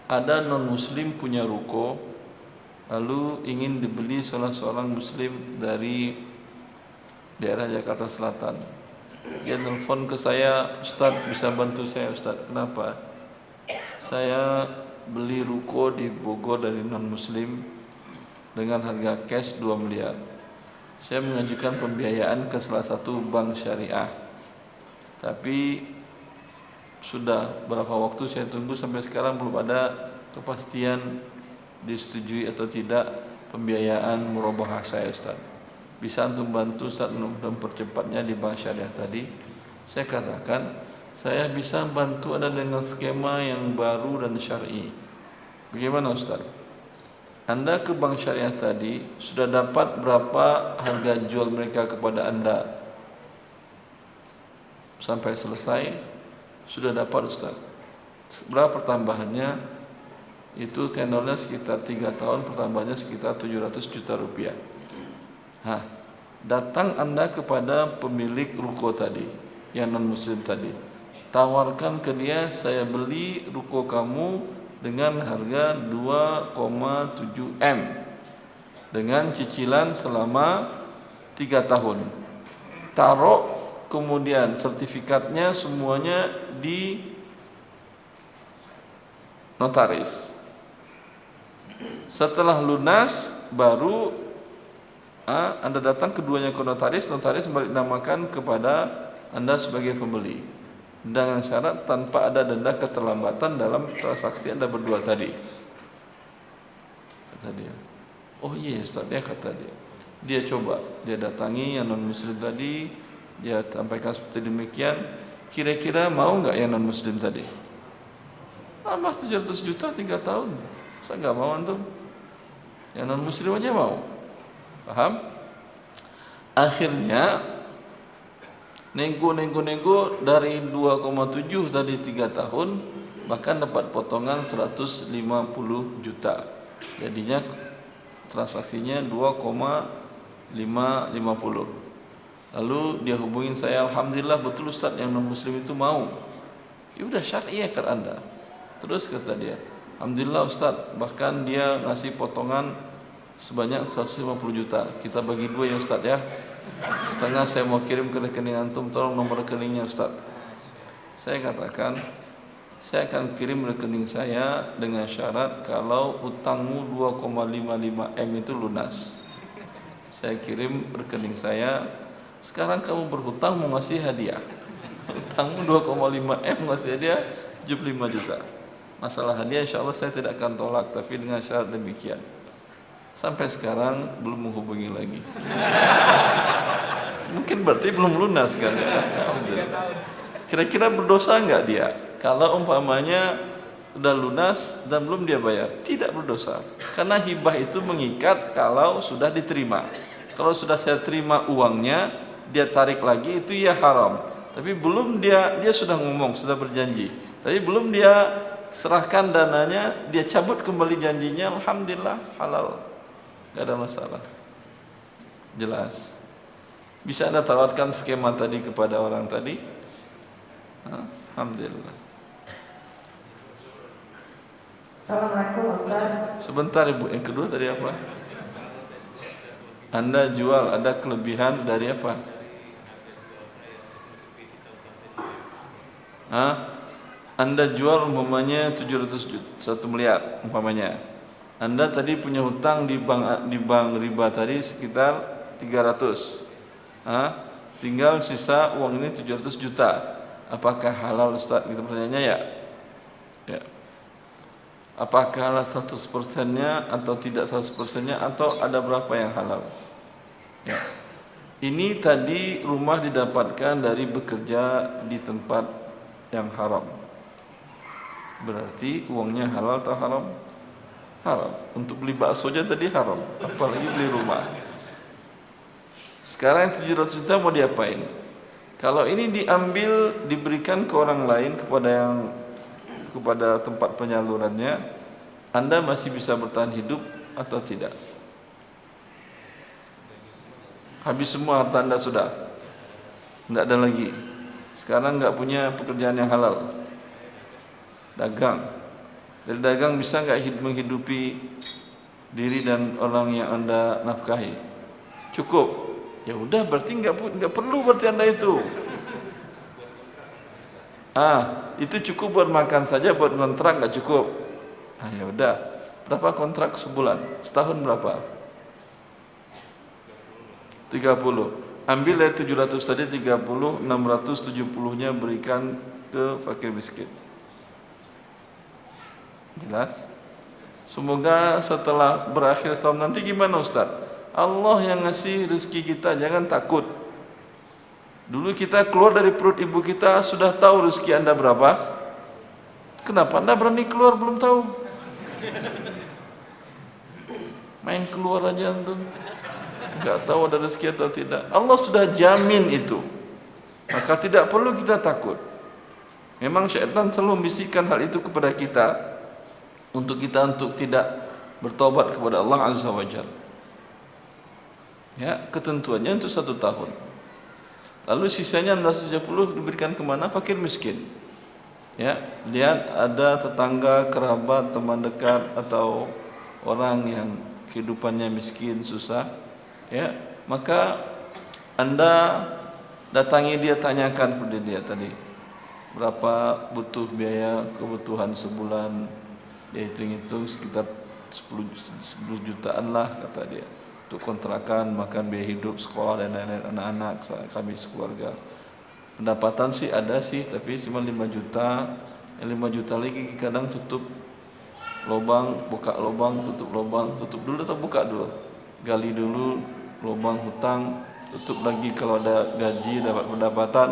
S2: ada non muslim punya ruko, lalu ingin dibeli salah seorang muslim dari daerah Jakarta Selatan. Dia telepon ke saya, Ustaz bisa bantu saya Ustaz. Kenapa? Saya beli ruko di Bogor dari non muslim dengan harga cash 2 miliar. Saya mengajukan pembiayaan ke salah satu bank syariah, tapi sudah berapa waktu saya tunggu sampai sekarang belum ada kepastian disetujui atau tidak pembiayaan murabahah saya Ustaz. Bisa antum bantu Ustaz mempercepatnya di bank syariah tadi? Saya katakan, saya bisa bantu Anda dengan skema yang baru dan syar'i. Bagaimana Ustaz? Anda ke bank syariah tadi sudah dapat berapa harga jual mereka kepada Anda sampai selesai? Sudah dapat Ustaz. Berapa pertambahannya? Itu tenornya sekitar 3 tahun, pertambahannya sekitar 700 juta rupiah. Datang Anda kepada pemilik ruko tadi, yang non muslim tadi, tawarkan ke dia, saya beli ruko kamu dengan harga 2,7 M dengan cicilan selama 3 tahun. Taruh kemudian sertifikatnya semuanya di notaris. Setelah lunas baru Anda datang keduanya ke notaris, notaris balik namakan kepada Anda sebagai pembeli dengan syarat tanpa ada denda keterlambatan dalam transaksi Anda berdua tadi. Kata dia, oh iya Ustaz, ya kata dia. Dia coba, dia datangi yang non muslim tadi, dia sampaikan seperti demikian. Kira-kira mau nggak yang non muslim tadi? Mas 700 juta 3 tahun, saya nggak mau antum. Yang non muslim aja mau. Paham? Akhirnya nego dari 2,7 tadi 3 tahun, bahkan dapat potongan 150 juta. Jadinya transaksinya 2,550. Lalu dia hubungin saya, alhamdulillah betul Ustaz yang non muslim itu mau. Ya udah syariahkan Anda. Terus kata dia, alhamdulillah Ustaz, bahkan dia ngasih potongan sebanyak 150 juta. Kita bagi 2 ya Ustaz ya. Setengah saya mau kirim ke rekening antum, tolong nomor rekeningnya Ustaz. Saya katakan, saya akan kirim rekening saya dengan syarat kalau utangmu 2,55 M itu lunas. Saya kirim rekening saya. Sekarang kamu berhutang mau ngasih hadiah. Utangmu 2,5 M ngasih hadiah 75 juta. Masalah hadiah insya Allah saya tidak akan tolak, tapi dengan syarat demikian. Sampai sekarang belum menghubungi lagi. Mungkin berarti belum lunas kan ya. Kira-kira berdosa enggak dia? Kalau umpamanya sudah lunas dan belum dia bayar, tidak berdosa. Karena hibah itu mengikat kalau sudah diterima. Kalau sudah saya terima uangnya, dia tarik lagi, itu ya haram. Tapi belum dia sudah ngomong, sudah berjanji. Tapi belum dia serahkan dananya, dia cabut kembali janjinya, alhamdulillah halal. Enggak ada masalah. Jelas. Bisa Anda tawarkan skema tadi kepada orang tadi? Alhamdulillah.
S9: Assalamualaikum Ustaz.
S2: Sebentar Ibu, yang kedua tadi apa? Anda jual, ada kelebihan dari apa? Anda jual umpamanya 700 juta, 1 miliar umpamanya. Anda tadi punya hutang di bank riba tadi sekitar 300. Tinggal sisa uang ini 700 juta. Apakah halal Ustaz? Kita pertanyaannya ya. Apakah halal 100%-nya atau tidak 100%-nya atau ada berapa yang halal? Ya. Ini tadi rumah didapatkan dari bekerja di tempat yang haram. Berarti uangnya halal atau haram? Haram. Untuk beli bakso aja tadi haram, apalagi beli rumah. Sekarang 700 juta mau diapain? Kalau ini diambil diberikan ke orang lain kepada tempat penyalurannya, Anda masih bisa bertahan hidup atau tidak? Habis semua harta Anda sudah, tidak ada lagi. Sekarang nggak punya pekerjaan yang halal, dagang. Dari dagang bisa nggak menghidupi diri dan orang yang Anda nafkahi? Cukup. Ya udah, berarti nggak perlu berarti Anda itu. Itu cukup buat makan saja, buat kontrak nggak cukup. Ya udah, berapa kontrak sebulan? Setahun berapa? 30. Ambil dari 700 tadi 30, 670-nya berikan ke fakir miskin. Jelas? Semoga setelah berakhir setahun nanti gimana Ustaz? Allah yang ngasih rezeki kita, jangan takut. Dulu kita keluar dari perut ibu kita sudah tahu rezeki Anda berapa. Kenapa Anda berani keluar belum tahu? Main keluar aja antum. Enggak tahu ada rezeki atau tidak. Allah sudah jamin itu. Maka tidak perlu kita takut. Memang syaitan selalu membisikkan hal itu kepada kita untuk tidak bertobat kepada Allah Azza wa Jalla. Ya, ketentuannya untuk 1 tahun. Lalu sisanya 670 diberikan kemana? Fakir miskin. Ya, lihat ada tetangga, kerabat, teman dekat atau orang yang kehidupannya miskin, susah. Ya, maka Anda datangi dia, tanyakan pada dia tadi berapa butuh biaya kebutuhan sebulan. Dia hitung-hitung sekitar 10 jutaan lah kata dia. Untuk kontrakan, makan, biaya hidup, sekolah dan lain-lain anak-anak, kami sekeluarga. Pendapatan sih ada sih, tapi cuma 5 juta. 5 juta lagi kadang tutup lubang, buka lubang, tutup lubang, tutup dulu atau buka dulu. Gali dulu lubang hutang, tutup lagi kalau ada gaji, dapat pendapatan.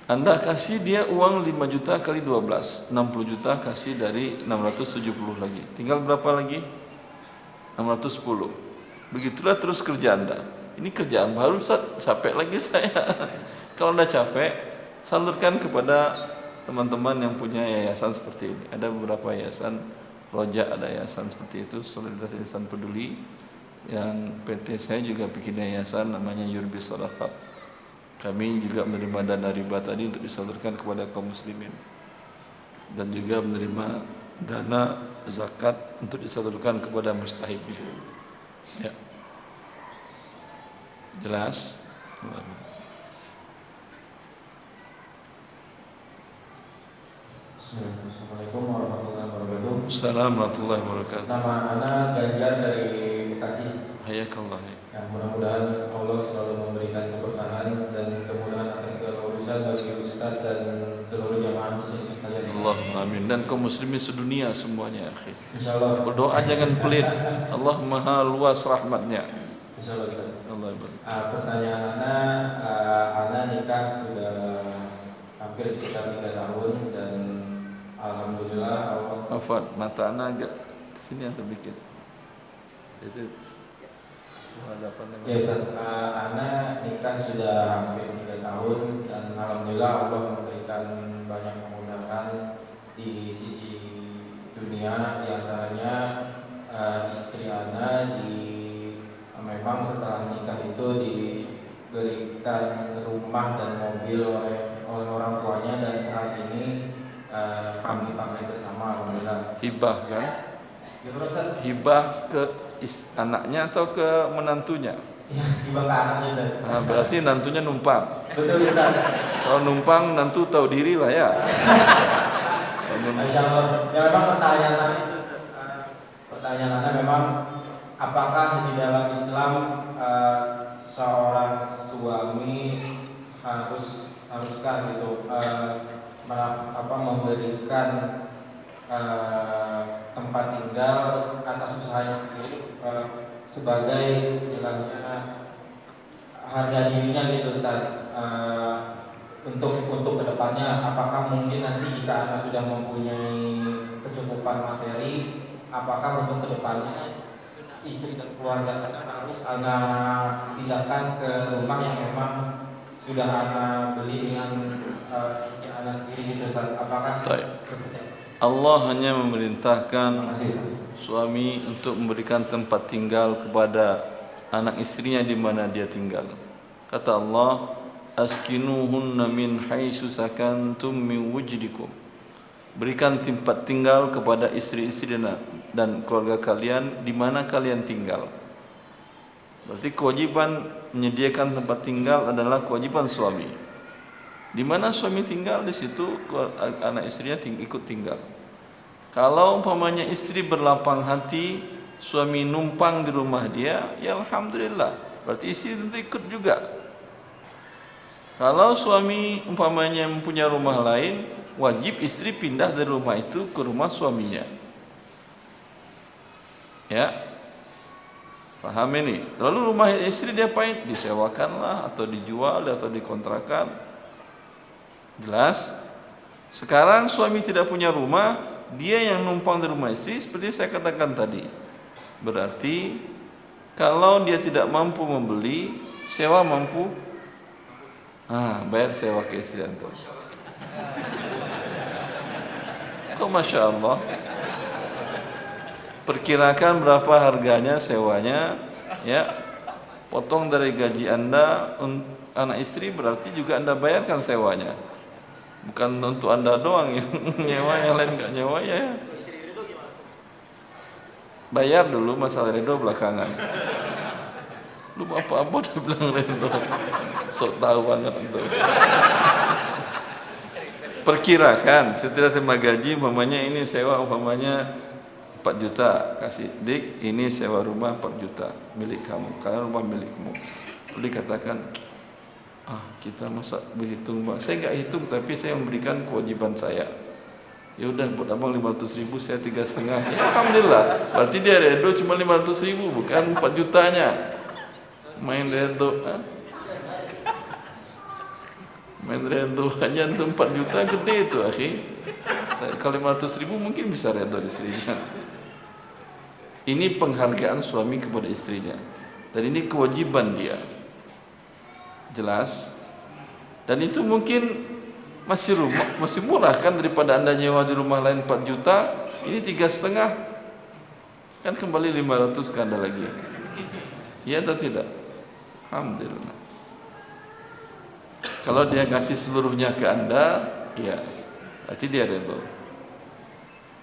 S2: Anda kasih dia uang 5 juta kali 12, 60 juta kasih dari 670 lagi. Tinggal berapa lagi? 610. Begitulah terus kerja Anda. Ini kerjaan baru Ustaz, capek lagi saya. Kalau Anda capek, salurkan kepada teman-teman yang punya yayasan seperti ini. Ada beberapa yayasan, Roja ada yayasan seperti itu, Solidaritas Yayasan Peduli. Yang PT saya juga bikin yayasan namanya Yurbi Shadaqah. Kami juga menerima dana riba tadi untuk disalurkan kepada kaum muslimin. Dan juga menerima dana zakat untuk disalurkan kepada mustahibin. Ya. Jelas?
S7: Assalamualaikum warahmatullahi wabarakatuh.
S2: Assalamualaikum warahmatullahi wabarakatuh.
S7: Nama Ana Ganjar dari Bekasi.
S2: Hayakallah.
S7: Ya, mudah-mudahan Allah selalu memberikan keberkahan dan kemudahan atas segala urusan bagi Ustaz dan seluruh jamaah di sini sekalian.
S2: Allah amin, dan kaum muslimin sedunia semuanya, akhi.
S7: Insyaallah.
S2: Berdoa jangan pelit. Allah Maha luas rahmatnya.
S7: Insyaallah Ustaz.
S2: Allah barik.
S7: Pertanyaan Ana nikah sudah hampir sekitar 3 tahun dan alhamdulillah Allah.
S2: Afwan, mata Ana agak sini atau bikin. Itu
S6: Ya Ustaz, Ana nikah sudah hampir 3 tahun dan alhamdulillah Allah memberikan banyak kemudahan di sisi dunia, diantaranya istri Ana memang setelah nikah itu diberikan rumah dan mobil oleh orang tuanya, dan saat ini kami pakai bersama, alhamdulillah.
S2: Hibah kan?
S6: Ya, Ustaz.
S2: Hibah ke anaknya atau ke menantunya?
S6: Ya, hibah ke anaknya, Ustaz.
S2: Nah, berarti nantunya numpang.
S6: Betul, Ustaz.
S2: Kalau numpang, nantu tahu diri lah ya.
S6: Masya Allah. Ya, memang pertanyaan Anda memang apakah di dalam Islam seorang suami haruskah gitu memberikan tempat tinggal atas usahanya sendiri sebagai istilahnya harga dirinya gitu, Ustaz. Untuk kedepannya, apakah mungkin nanti jika Anda sudah mempunyai kecukupan materi, apakah untuk kedepannya istri dan keluarga Anda harus Anda pindahkan ke rumah yang memang sudah Anda beli dengan Anda sendiri gitu, Ustaz? Apakah
S2: Allah hanya memerintahkan suami untuk memberikan tempat tinggal kepada anak istrinya di mana dia tinggal. Kata Allah, askinuhunna min haitsu sakantum min wujdikum. Berikan tempat tinggal kepada istri-istri dan keluarga kalian di mana kalian tinggal. Berarti kewajiban menyediakan tempat tinggal adalah kewajiban suami. Di mana suami tinggal, di situ anak istrinya ikut tinggal. Kalau umpamanya istri berlapang hati, suami numpang di rumah dia, ya alhamdulillah. Berarti istri tentu ikut juga. Kalau suami umpamanya mempunyai rumah lain, wajib istri pindah dari rumah itu ke rumah suaminya. Ya, paham ini? Lalu rumah istri dia apain? Disewakanlah atau dijual atau dikontrakan. Jelas? Sekarang suami tidak punya rumah, dia yang numpang di rumah istri, seperti saya katakan tadi. Berarti kalau dia tidak mampu membeli, sewa mampu. Bayar sewa ke istri antum. Kok Masya Allah. Perkirakan berapa harganya sewanya, ya. Potong dari gaji Anda anak istri, berarti juga Anda bayarkan sewanya. Bukan untuk Anda doang yang nyewa, yang lain enggak nyewa ya. Bayar dulu, masalah redo belakangan. Lu apa-apa udah bilang redo. Sok tahu banget itu. Perkirakan setelah terima gaji, umpamanya ini sewa umpamanya 4 juta, kasih dik, ini sewa rumah 4 juta milik kamu, karena rumah milikmu. Lalu dikatakan, kita masa berhitung bang? Saya nggak hitung, tapi saya memberikan kewajiban saya. Ya udah, buat abang 500.000, saya 3,5. Ya alhamdulillah. Berarti dia redo cuma 500.000, bukan 4 jutanya. Main redo, main redo aja untuk 4 juta gede itu, akhi. Kalau 500.000 mungkin bisa redo istrinya. Ini penghargaan suami kepada istrinya, dan ini kewajiban dia. Jelas? Dan itu mungkin masih murah kan daripada Anda nyewa di rumah lain 4 juta, ini 3,5, kan kembali 500 ke Anda lagi. Iya atau tidak? Alhamdulillah. Kalau dia kasih seluruhnya ke Anda, ya berarti dia redha.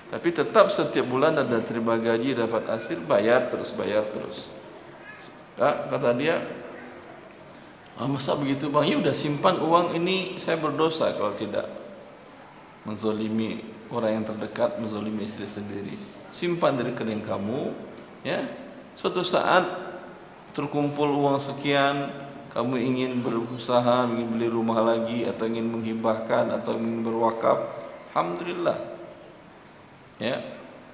S2: Tapi tetap setiap bulan ada terima gaji, dapat hasil, bayar terus. Kata dia, masa begitu bang? Ya udah, simpan uang ini, saya berdosa kalau tidak menzolimi orang yang terdekat, menzolimi istri sendiri. Simpan dari rekening kamu, ya. Suatu saat terkumpul uang sekian, kamu ingin berusaha, ingin beli rumah lagi, atau ingin menghibahkan, atau ingin berwakaf, alhamdulillah. Ya,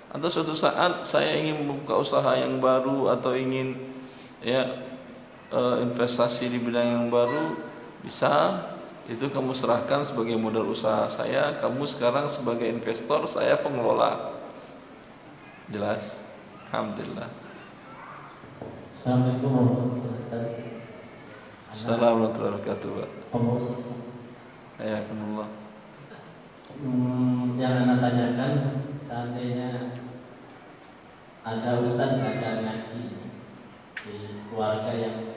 S2: atau suatu saat saya ingin membuka usaha yang baru, atau ingin investasi di bidang yang baru, bisa. Itu kamu serahkan sebagai modal usaha saya, kamu sekarang sebagai investor, saya pengelola. Jelas? Alhamdulillah.
S7: Assalamualaikum warahmatullahi wabarakatuh.
S2: Assalamualaikum warahmatullahi wabarakatuh. Hayakumullah.
S7: Yang Anda tanyakan, seandainya ada ustadz ajar ngaji di keluarga yang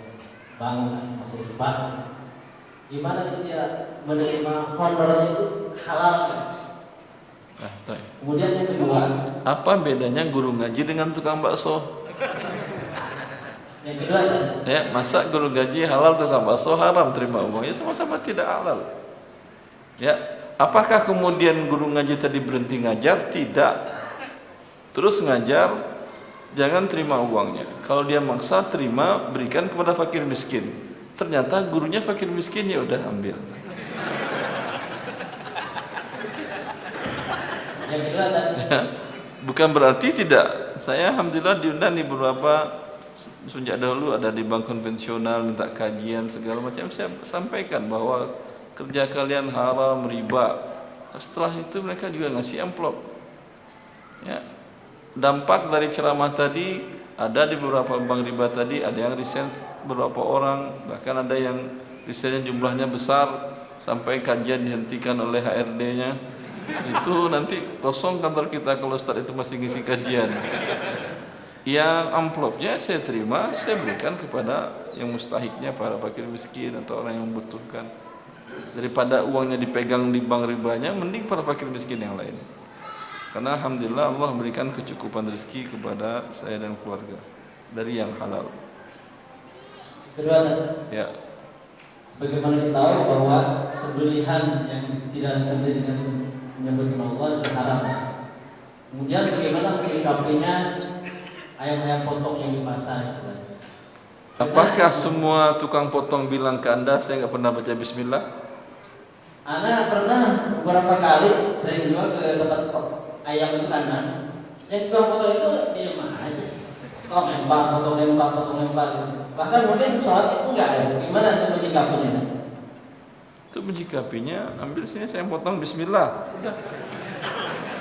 S7: masih riba, gimana dia menerima honornya itu halal kan? Kemudian yang kedua,
S2: apa bedanya guru ngaji dengan tukang bakso?
S7: Yang kedua
S2: ya, masa guru ngaji halal, tukang bakso haram terima uangnya? Sama-sama tidak halal. Ya, apakah kemudian guru ngaji tadi berhenti ngajar? Tidak. Terus ngajar, jangan terima uangnya. Kalau dia maksa, terima, berikan kepada fakir miskin. Ternyata gurunya fakir miskin, ya udah ambil.
S7: Yang kedua
S2: bukan berarti tidak. Saya alhamdulillah diundang di beberapa, sejak dahulu ada di bank konvensional minta kajian segala macam. Saya sampaikan bahwa kerja kalian haram, riba. Setelah itu mereka juga ngasih amplop. Ya. Dampak dari ceramah tadi ada di beberapa bank riba tadi, ada yang resign beberapa orang, bahkan ada yang resignnya jumlahnya besar sampai kajian dihentikan oleh HRD-nya. Itu nanti kosong kantor kita kalau Ustaz itu masih ngisi kajian. Yang amplopnya saya terima, saya berikan kepada yang mustahiknya, para fakir miskin atau orang yang membutuhkan. Daripada uangnya dipegang di bank ribanya, mending para fakir miskin yang lain. Karena alhamdulillah Allah memberikan kecukupan rezeki kepada saya dan keluarga dari yang halal.
S7: Kedua,
S2: ya.
S7: Sebagaimana kita tahu bahwa sembelihan yang tidak sesuai dengan menyebut Allah itu haram. Kemudian bagaimana menyikapinya ayam-ayam potong yang di pasar?
S2: Apakah semua tukang potong bilang ke Anda saya nggak pernah baca Bismillah?
S7: Ana pernah beberapa kali sering jual ke tempat ayam itu kandang. Yang tukang potong itu diam aja. Potong lempar gitu. Bahkan mungkin sholat itu enggak ya. Gimana untuk menyikapinya?
S2: Itu menyikapinya, ambil sini saya potong Bismillah. Udah.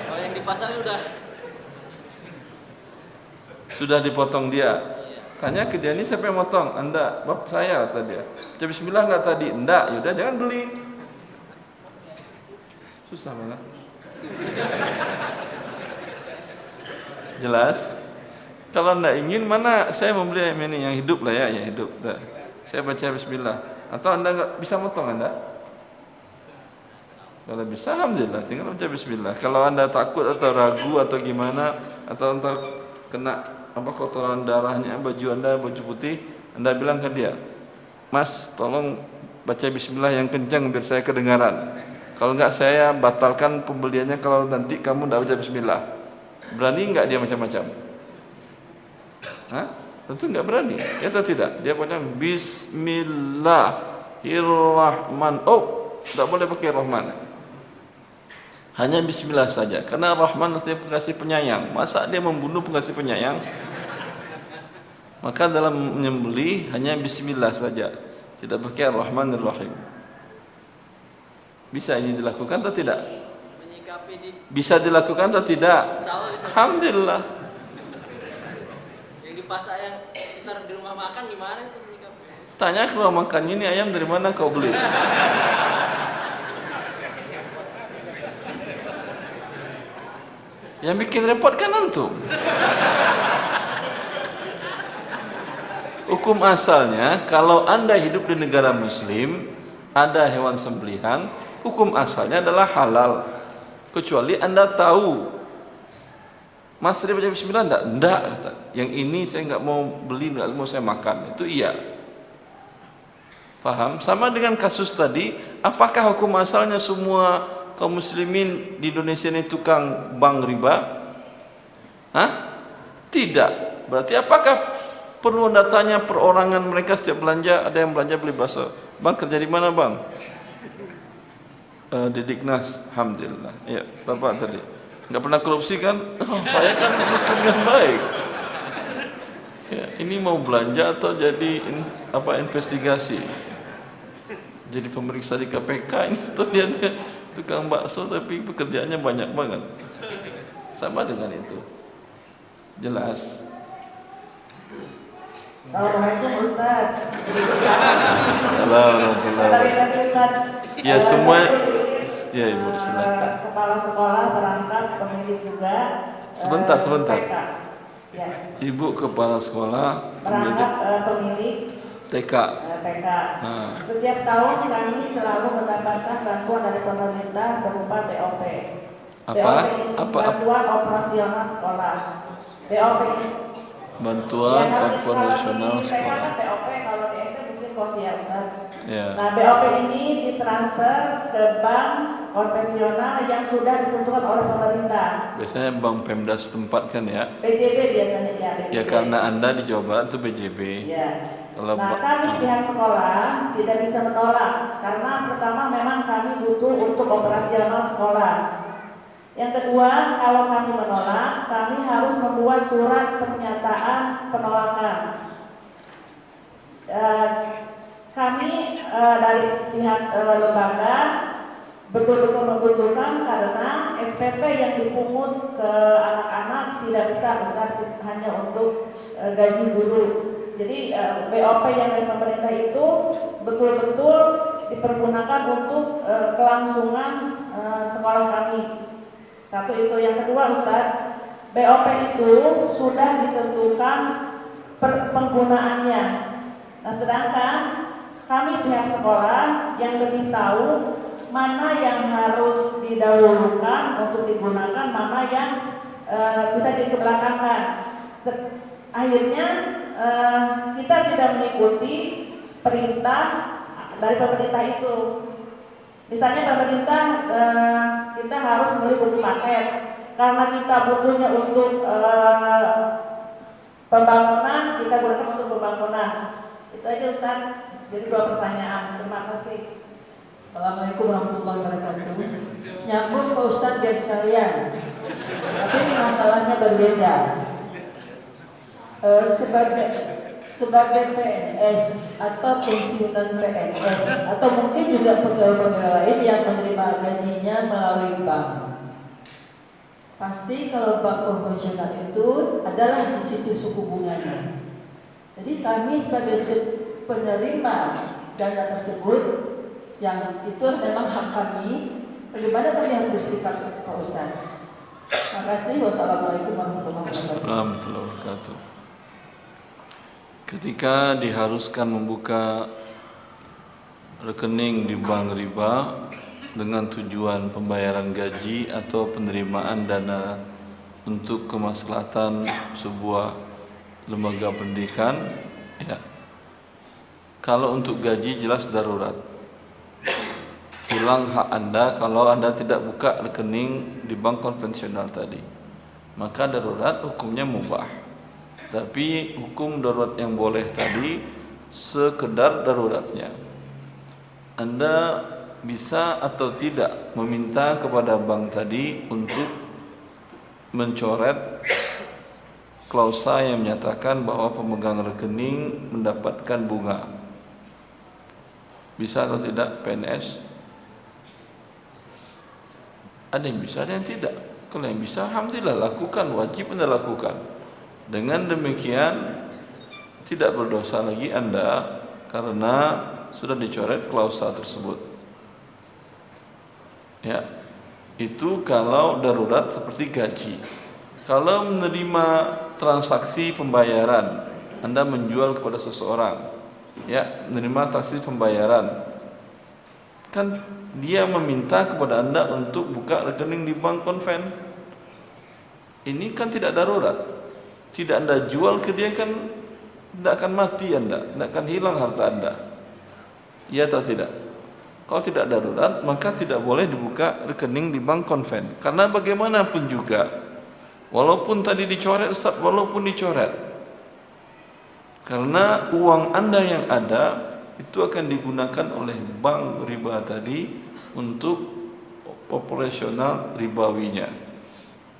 S7: Kalau yang di pasar
S2: sudah dipotong dia. Tanya ke dia, ini siapa yang motong? Anda, bapak saya, kata dia. Baca Bismillah nggak tadi? Enggak, yaudah jangan beli. Susah banget. Jelas? Kalau enggak ingin, mana saya membeli ayam ini yang hidup lah ya, yang hidup. Dah. Saya baca Bismillah. Atau Anda nggak bisa motong Anda? Kalau bisa, alhamdulillah, tinggal baca Bismillah. Kalau Anda takut atau ragu atau gimana, atau ntar kena kotoran darahnya baju Anda, baju putih, Anda bilang ke dia, Mas, tolong baca Bismillah yang kencang biar saya kedengaran. Kalau enggak saya batalkan pembeliannya kalau nanti kamu enggak baca Bismillah. Berani enggak dia macam-macam? Hah? Tentu enggak berani. Ya atau tidak? Dia baca Bismillahirrahmanirrahim. Oh, enggak boleh pakai Rahman. Hanya Bismillah saja. Karena Rahman artinya pengasih penyayang. Masa dia membunuh pengasih penyayang? Maka dalam menyembelih hanya Bismillah saja, tidak pakai Ar-Rahmanir-Rahim. Bisa ini dilakukan atau tidak? Bisa dilakukan atau tidak? Alhamdulillah.
S7: Yang di pasar yang ntar di rumah makan gimana itu menyikapi?
S2: Tanya ke rumah makan, ini ayam dari mana kau beli? Yang bikin repot kan antum. Hukum asalnya, kalau Anda hidup di negara muslim, ada hewan sembelihan, hukum asalnya adalah halal. Kecuali Anda tahu, Mas tadi baca Bismillah enggak, kata. Yang ini saya enggak mau beli, enggak mau saya makan. Itu iya. Paham? Sama dengan kasus tadi, apakah hukum asalnya semua kaum muslimin di Indonesia ini tukang bank riba? Hah? Tidak. Berarti apakah perlu Anda tanya perorangan mereka setiap belanja? Ada yang belanja beli bakso. Bang kerja di mana bang? Di Diknas. Alhamdulillah. Ya, Bapak tadi nggak pernah korupsi kan? Oh, saya kan muslim yang baik. Ya, ini mau belanja atau jadi investigasi? Jadi pemeriksa di KPK ini atau dia tukang bakso tapi pekerjaannya banyak banget. Sama dengan itu. Jelas.
S9: Assalamualaikum Ustaz.
S2: Assalamualaikum.
S9: Dari tadi Ustaz.
S2: Ya semua.
S9: Saya tulis,
S2: Ya Ibu silakan.
S9: kepala sekolah, perangkat, pemilik juga.
S2: Sebentar.
S9: TK. Ya.
S2: Ibu kepala sekolah,
S9: Perangkat pemilik
S2: TK.
S9: TK. Setiap tahun kami selalu mendapatkan bantuan dari pemerintah berupa BOP. BOP ini bantuan operasional sekolah. BOP ini
S2: bantuan operasional
S9: kalau di TK
S2: sekolah.
S9: kan BOP, kalau di SD mungkin kos ya Ustaz.
S2: Ya.
S9: Nah BOP ini ditransfer ke bank konvensional yang sudah ditentukan oleh pemerintah.
S2: Biasanya bank Pemda setempat kan ya?
S9: BJB biasanya ya. BJB.
S2: Ya karena Anda di Jawa Barat itu BJB.
S9: Ya.
S2: Kalau
S9: Nah kami pihak sekolah tidak bisa menolak karena pertama memang kami butuh untuk operasional sekolah. Yang kedua, kalau kami menolak, kami harus membuat surat pernyataan penolakan. Kami dari pihak lembaga betul-betul membutuhkan karena SPP yang dipungut ke anak-anak tidak besar, Ustaz, hanya untuk gaji guru. Jadi BOP yang dari pemerintah itu betul-betul dipergunakan untuk kelangsungan sekolah kami. Satu itu. Yang kedua Ustaz, BOP itu sudah ditentukan penggunaannya. Nah sedangkan kami pihak sekolah yang lebih tahu mana yang harus didahulukan untuk digunakan, mana yang bisa dikebelakangkan. Akhirnya kita tidak mengikuti perintah dari pemerintah itu. Misalnya pemerintah kita harus membeli buku paket karena kita butuhnya untuk pembangunan, kita gunakan untuk pembangunan. Itu aja Ustaz. Jadi 2 pertanyaan. Terima kasih.
S11: Assalamualaikum warahmatullahi wabarakatuh. Nyambung Pak Ustaz biar sekalian. Tapi masalahnya berbeda. Sebagai PNS atau pensiunan PNS atau mungkin juga pegawai-pegawai lain yang menerima gajinya melalui bank. Pasti kalau bank konvensional itu adalah di situ suku bunganya. Jadi kami sebagai penerima dana tersebut yang itu memang hak kami, bagaimana kami harus bersikap Pak Ustaz. Terima kasih. Wassalamualaikum warahmatullahi
S2: wabarakatuh. Ketika diharuskan membuka rekening di bank riba dengan tujuan pembayaran gaji atau penerimaan dana untuk kemaslahatan sebuah lembaga pendidikan, ya. Kalau untuk gaji jelas darurat. Hilang hak Anda kalau Anda tidak buka rekening di bank konvensional tadi. Maka darurat hukumnya mubah. Tapi hukum darurat yang boleh tadi sekedar daruratnya. Anda bisa atau tidak meminta kepada bank tadi untuk mencoret klausa yang menyatakan bahwa pemegang rekening mendapatkan bunga. Bisa atau tidak PNS? Ada yang bisa, ada yang tidak. Kalau yang bisa, alhamdulillah lakukan, wajib Anda lakukan. Dengan demikian tidak berdosa lagi Anda karena sudah dicoret klausa tersebut. Ya, itu kalau darurat seperti gaji. Kalau menerima transaksi pembayaran, Anda menjual kepada seseorang, ya, menerima transaksi pembayaran, kan dia meminta kepada Anda untuk buka rekening di bank konven. Ini kan tidak darurat. Tidak Anda jual ke dia kan tidak akan mati Anda, tidak akan hilang harta Anda. Iya atau tidak? Kalau tidak darurat, maka tidak boleh dibuka rekening di bank konven. Karena bagaimanapun juga, walaupun tadi dicoret, Ustaz, walaupun dicoret, karena uang Anda yang ada itu akan digunakan oleh bank riba tadi untuk operasional ribawinya.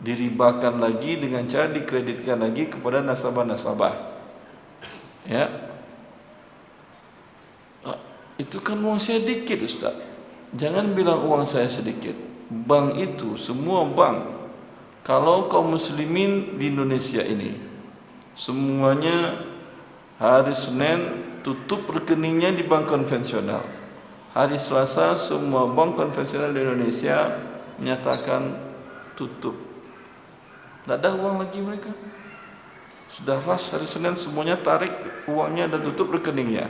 S2: Diribakan lagi dengan cara dikreditkan lagi kepada nasabah-nasabah. Ya. Itu kan uang saya sedikit, Ustaz. Jangan bilang uang saya sedikit. Bank itu, semua bank, kalau kaum muslimin di Indonesia ini semuanya Hari Senin tutup rekeningnya di bank konvensional. Hari Selasa semua bank konvensional di Indonesia menyatakan tutup. Tidak ada uang lagi mereka. Sudah rush hari Senin semuanya tarik uangnya dan tutup rekeningnya.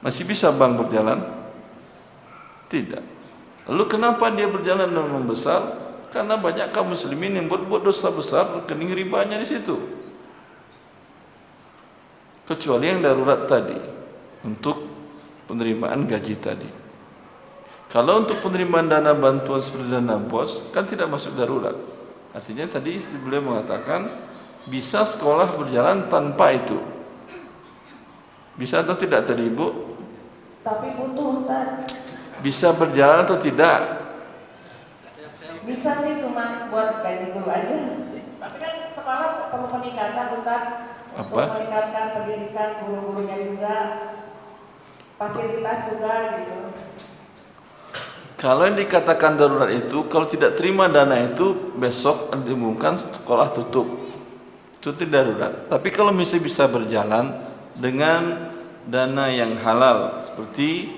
S2: Masih bisa bank berjalan? Tidak. Lalu kenapa dia berjalan dan membesar? Karena banyak kaum muslimin yang berbuat dosa besar, rekening ribanya di situ. Kecuali yang darurat tadi, untuk penerimaan gaji tadi. Kalau untuk penerimaan dana bantuan seperti dana BOS, kan tidak masuk darurat. Artinya tadi beliau mengatakan bisa sekolah berjalan tanpa itu. Bisa atau tidak tadi Ibu?
S9: Tapi butuh Ustaz.
S2: Bisa berjalan atau tidak?
S9: Bisa sih, cuma buat gaji guru aja. Tapi kan sekolah perlu peningkatan Ustaz. Untuk meningkatkan pendidikan guru-gurunya juga, fasilitas juga gitu.
S2: Kalau yang dikatakan darurat itu, kalau tidak terima dana itu, besok diumumkan sekolah tutup. Itu tidak darurat. Tapi kalau misalnya bisa berjalan dengan dana yang halal, seperti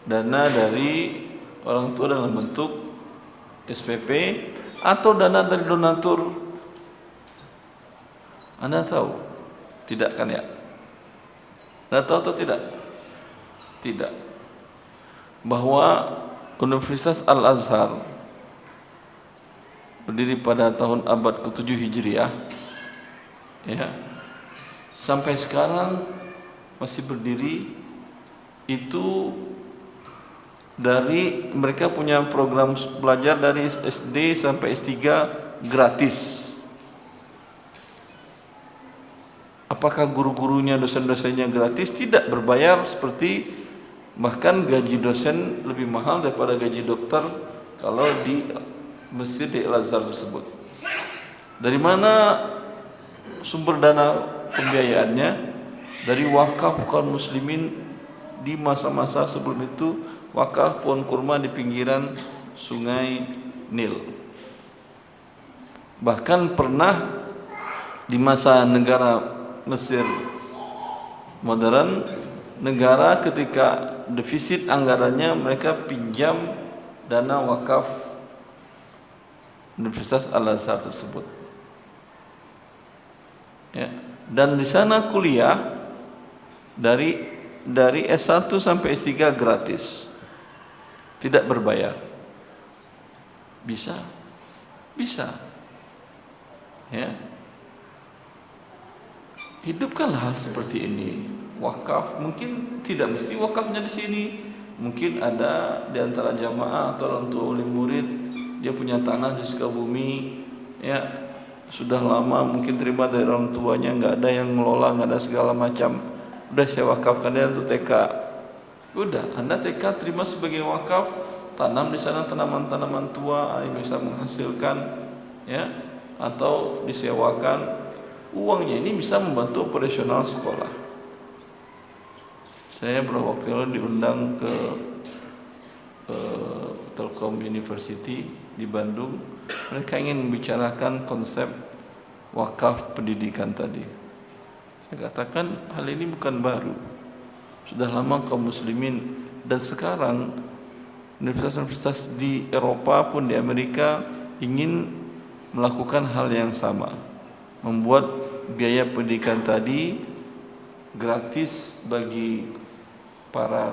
S2: dana dari orang tua dalam bentuk SPP atau dana dari donatur. Anda tahu? Tidak kan ya? Anda tahu atau tidak? Tidak. Bahwa Universitas Al-Azhar berdiri pada tahun abad ke-7 Hijriah, ya, sampai sekarang masih berdiri. Itu dari mereka punya program belajar dari SD sampai S3 gratis. Apakah guru-gurunya, dosen-dosennya gratis? Tidak, berbayar, seperti bahkan gaji dosen lebih mahal daripada gaji dokter kalau di masjid di Al-Azhar tersebut. Dari mana sumber dana pembiayaannya? Dari wakaf kaum muslimin di masa-masa sebelum itu, wakaf pohon kurma di pinggiran sungai Nil. Bahkan pernah di masa negara Mesir modern, negara ketika defisit anggarannya mereka pinjam dana wakaf Universitas Al-Azhar tersebut. Ya, dan di sana kuliah dari S1 sampai S3 gratis. Tidak berbayar. Bisa. Bisa. Ya. Hidupkanlah hal seperti ini. Wakaf mungkin tidak mesti wakafnya di sini. Mungkin ada di antara jamaah atau orang tua oleh murid, dia punya tanah di Sukabumi, ya, sudah lama mungkin terima dari orang tuanya, nggak ada yang ngelola, nggak ada segala macam. Udah saya wakafkan dia untuk TK. Udah, Anda TK terima sebagai wakaf, tanam di sana tanaman-tanaman tua yang bisa menghasilkan, ya, atau disewakan. Uangnya ini bisa membantu operasional sekolah. Saya beberapa waktu lalu diundang ke Telkom University di Bandung. Mereka ingin membicarakan konsep wakaf pendidikan tadi. Saya katakan hal ini bukan baru. Sudah lama kaum muslimin, dan sekarang universitas-universitas di Eropa pun di Amerika ingin melakukan hal yang sama. Membuat biaya pendidikan tadi gratis bagi para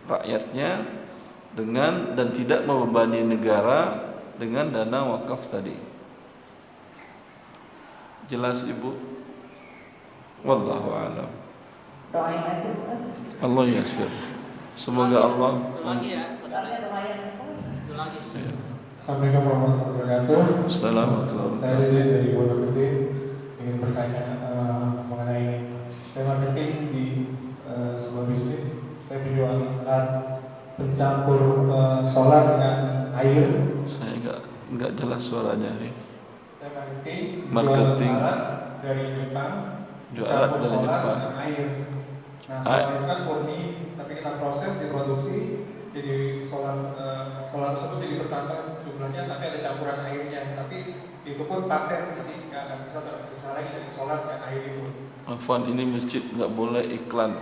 S2: rakyatnya dengan dan tidak membebani negara dengan dana wakaf tadi. Jelas Ibu? Wallahu a'lam.
S9: Doain aja Ustaz.
S2: Allah yasir. Semoga Allah.
S12: Assalamualaikum warahmatullahi wabarakatuh.
S2: Assalamualaikum.
S12: Saya dari Pondok Gede, ingin bertanya mengenai saya marketing di sebuah bisnis. Saya menjual alat pencampur solar dengan air.
S2: Saya enggak jelas suaranya.
S12: Saya marketing alat dari Jepang,
S2: jual alat dari
S12: solar
S2: Jepang
S12: dengan air. Nah, solar itu kan murni, tapi kita proses, diproduksi, jadi solar tersebut jadi bertambah jumlahnya, tapi ada campuran airnya. Tapi itu pun paten, jadi nggak akan bisa lagi dari sholat dan air itu.
S2: Afwan, ini masjid nggak boleh iklan.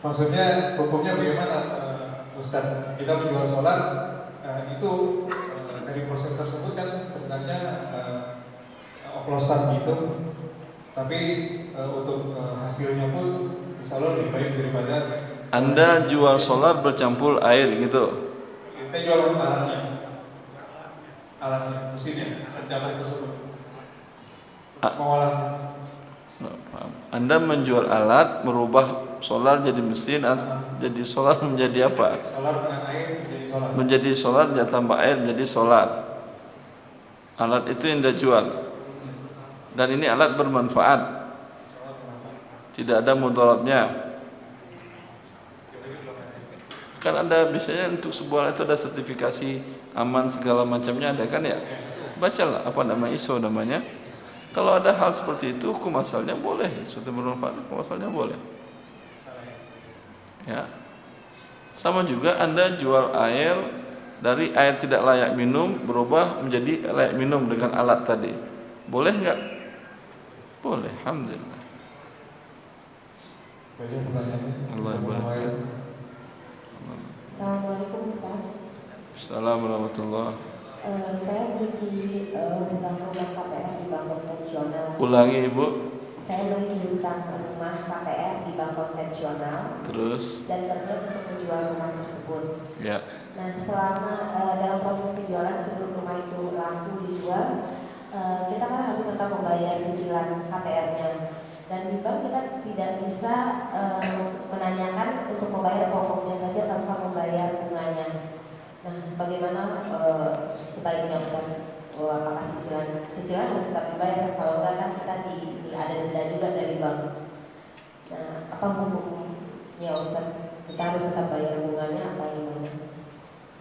S12: Maksudnya hukumnya bagaimana, Ustaz? Kita menjual solar itu dari proses tersebut kan sebenarnya oplosan gitu, tapi untuk hasilnya pun insya Allah lebih baik daripada
S2: Anda jual solar bercampur air gitu.
S12: kita jual alatnya, mesinnya, pencapaian tersebut. Mengolah.
S2: Anda menjual alat merubah solar jadi mesin, jadi solar menjadi apa?
S12: Solar dengan air menjadi solar.
S2: Menjadi solar, dia tambah air menjadi solar. Alat itu yang Anda jual. Dan ini alat bermanfaat. Tidak ada mudaratnya. Kan Anda biasanya untuk sebuah alat itu ada sertifikasi aman segala macamnya, ada kan ya? Bacalah apa nama ISO namanya. Kalau ada hal seperti itu, hukum asalnya boleh, suatu bermanfaat, hukum asalnya boleh. Ya. Sama juga Anda jual air dari air tidak layak minum berubah menjadi layak minum dengan alat tadi. Boleh enggak? Boleh, alhamdulillah. Allah barik.
S13: Assalamualaikum Ustaz.
S2: Assalamualaikum warahmatullahi.
S13: Saya memiliki hutang rumah KPR di bank konvensional.
S2: Ulangi Ibu.
S13: Saya memiliki hutang rumah KPR di bank konvensional.
S2: Terus?
S13: Dan berniat untuk menjual rumah tersebut.
S2: Ya.
S13: Nah, selama dalam proses penjualan sebelum rumah itu laku dijual, kita kan harus tetap membayar cicilan KPR-nya. Dan di bank kita tidak bisa menanyakan untuk membayar pokoknya saja tanpa membayar bunganya. Nah, bagaimana sebaiknya Ustaz? Apakah cicilan harus tetap dibayar? Kalau enggak kan kita ada denda juga dari bank. Nah, apa hukumnya Ustaz? Kita harus tetap bayar bunganya apa gimana?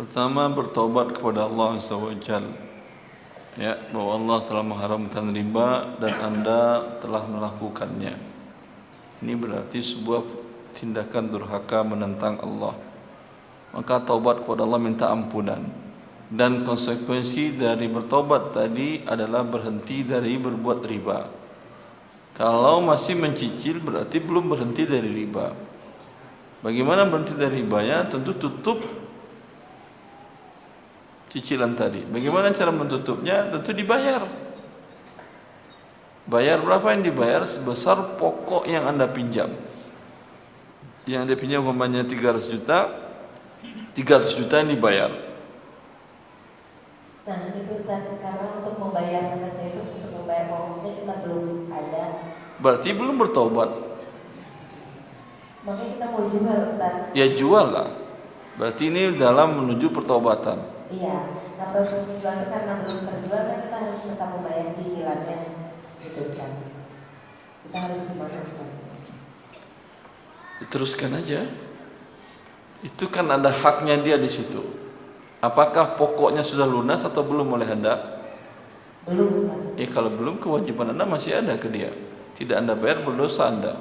S2: Pertama, bertobat kepada Allah SWT. Ya, bahwa Allah telah mengharamkan riba dan Anda telah melakukannya. Ini berarti sebuah tindakan durhaka menentang Allah. Maka taubat kepada Allah, minta ampunan. Dan konsekuensi dari bertobat tadi adalah berhenti dari berbuat riba. Kalau masih mencicil berarti belum berhenti dari riba. Bagaimana berhenti dari ribanya? Tentu tutup cicilan tadi. Bagaimana cara mentutupnya? Tentu dibayar. Bayar berapa yang dibayar? Sebesar pokok yang Anda pinjam. Yang Anda pinjam umpamanya 300 juta, 300 juta yang dibayar.
S13: Nah itu Ustaz, karena untuk membayar saya itu untuk membayar pokoknya kita belum ada.
S2: Berarti belum bertobat.
S13: Makanya kita mau jual Ustaz.
S2: Ya jual lah. Berarti ini dalam menuju pertobatan.
S13: Iya. Nah proses menjual itu karena belum terjual kan kita harus tetap membayar cicilannya. Itu Ustaz. Kita harus gimana Ustaz?
S2: Teruskan aja. Itu kan ada haknya dia di situ. Apakah pokoknya sudah lunas atau belum oleh Anda?
S13: Belum Ustaz.
S2: Kalau belum, kewajiban Anda masih ada ke dia. Tidak Anda bayar, berdosa Anda.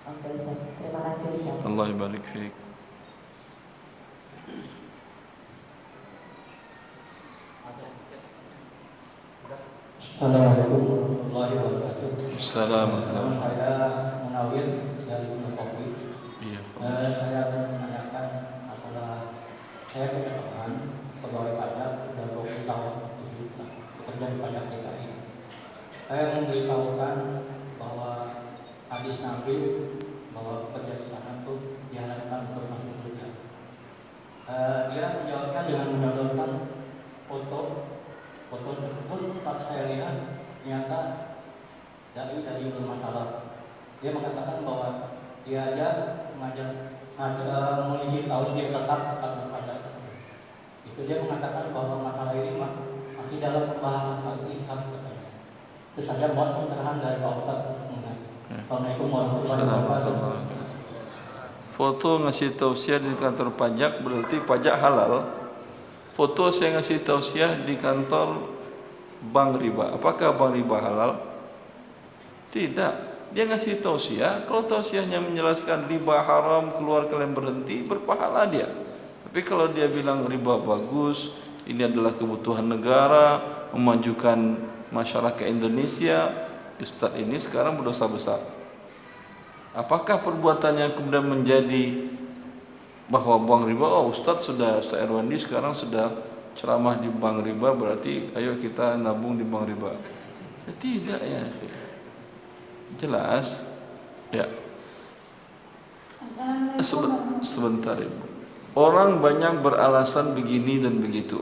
S13: Oke Ustaz. Terima kasih Ustaz.
S2: Allah barik fiik.
S14: Assalamualaikum warahmatullahi wabarakatuh.
S2: Assalamualaikum.
S14: Saya Munawir dari Gunung Kopi.
S2: Iya.
S14: Saya menanyakan masalah saya punya teman pegawai pajak sudah 20 tahun bekerja di pajak DKI. Saya memberitahukan bahwa hadis Nabi bahwa pekerja di sana itu diharapkan untuk masuk surga. Dia menjawabnya dengan menodorkan foto tersebut. Pas saya lihat ternyata dari bermasalah. Dia mengatakan bahwa dia aja mengisi tausiah tetap berpada. Itu dia mengatakan bahwa masalah ini masih dalam pembahasan lagi katanya. Terus ada mohon pencerahan dari Pak Ustaz. Assalamualaikum warahmatullahi wabarakatuh.
S2: Foto ngasih tausiah di kantor pajak berarti pajak halal. Foto saya ngasih tausiah di kantor bank riba. Apakah bank riba halal? Tidak. Dia ngasih tausiah. Kalau tausiahnya menjelaskan riba haram, keluar kalian berhenti, berpahala dia. Tapi kalau dia bilang riba bagus, ini adalah kebutuhan negara, memajukan masyarakat Indonesia, Ustaz ini sekarang berdosa besar. Apakah perbuatannya kemudian menjadi bahwa buang riba, oh Ustaz Irwandi sekarang sudah ceramah di bank riba, berarti ayo kita nabung di bank riba. Ya, tidak ya, jelas ya. Sebentar Ibu. Orang banyak beralasan begini dan begitu.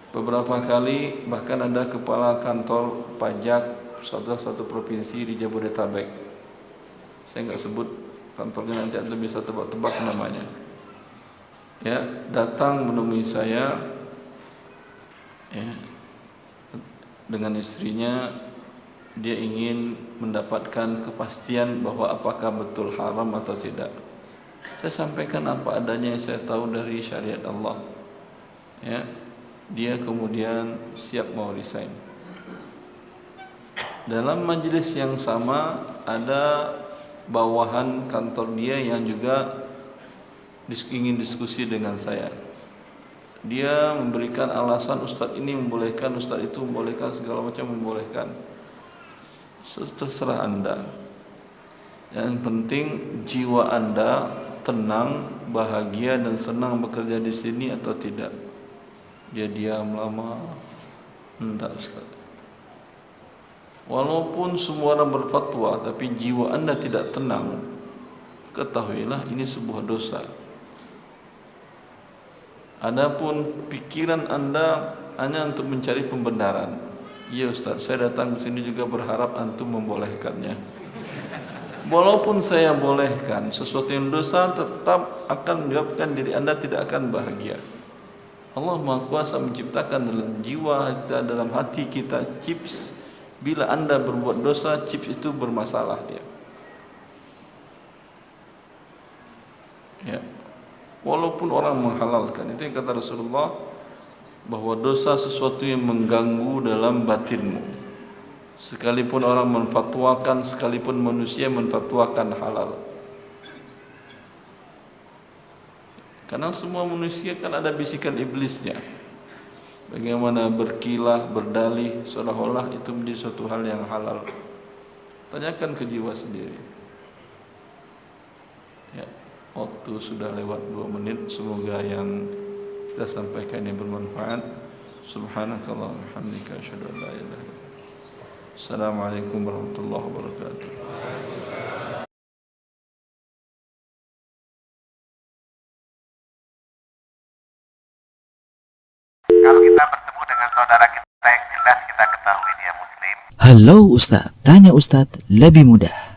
S2: Beberapa kali bahkan ada kepala kantor pajak satu provinsi di Jabodetabek. Saya nggak sebut kantornya, nanti Anda bisa tebak-tebak namanya. Ya, datang menemui saya ya, dengan istrinya. Dia ingin mendapatkan kepastian bahwa apakah betul haram atau tidak. Saya sampaikan apa adanya yang saya tahu dari syariat Allah. Ya, dia kemudian siap mau resign. Dalam majelis yang sama ada bawahan kantor dia yang juga ingin diskusi dengan saya. Dia memberikan alasan Ustadz ini membolehkan, Ustadz itu membolehkan, segala macam membolehkan. Terserah Anda. Yang penting jiwa Anda tenang, bahagia dan senang bekerja di sini atau tidak. Dia diam lama. Enggak Ustaz. Walaupun semua orang berfatwa, tapi jiwa Anda tidak tenang, ketahuilah ini sebuah dosa. Adapun pikiran Anda hanya untuk mencari pembenaran. Iya Ustaz, saya datang ke sini juga berharap antum membolehkannya. Walaupun saya bolehkan sesuatu yang dosa, tetap akan menyebabkan diri Anda tidak akan bahagia. Allah Maha Kuasa menciptakan dalam jiwa kita, dalam hati kita chips. Bila Anda berbuat dosa, chips itu bermasalah dia. Ya. Walaupun orang menghalalkan, itu yang kata Rasulullah, bahwa dosa sesuatu yang mengganggu dalam batinmu. Sekalipun orang menfatwakan, sekalipun manusia menfatwakan halal. Karena semua manusia kan ada bisikan iblisnya. Bagaimana berkilah, berdalih, seolah-olah itu menjadi suatu hal yang halal. Tanyakan ke jiwa sendiri. Ya, waktu sudah lewat 2 menit. Semoga yang kita sampaikan ini bermanfaat. Subhanakallah wa bihamdika asyhadu an la ilaha illa anta. Assalamualaikum warahmatullahi wabarakatuh.
S15: Kalau kita bertemu dengan saudara kita yang jelas kita ketahui dia muslim.
S1: Halo Ustaz, tanya Ustaz lebih mudah.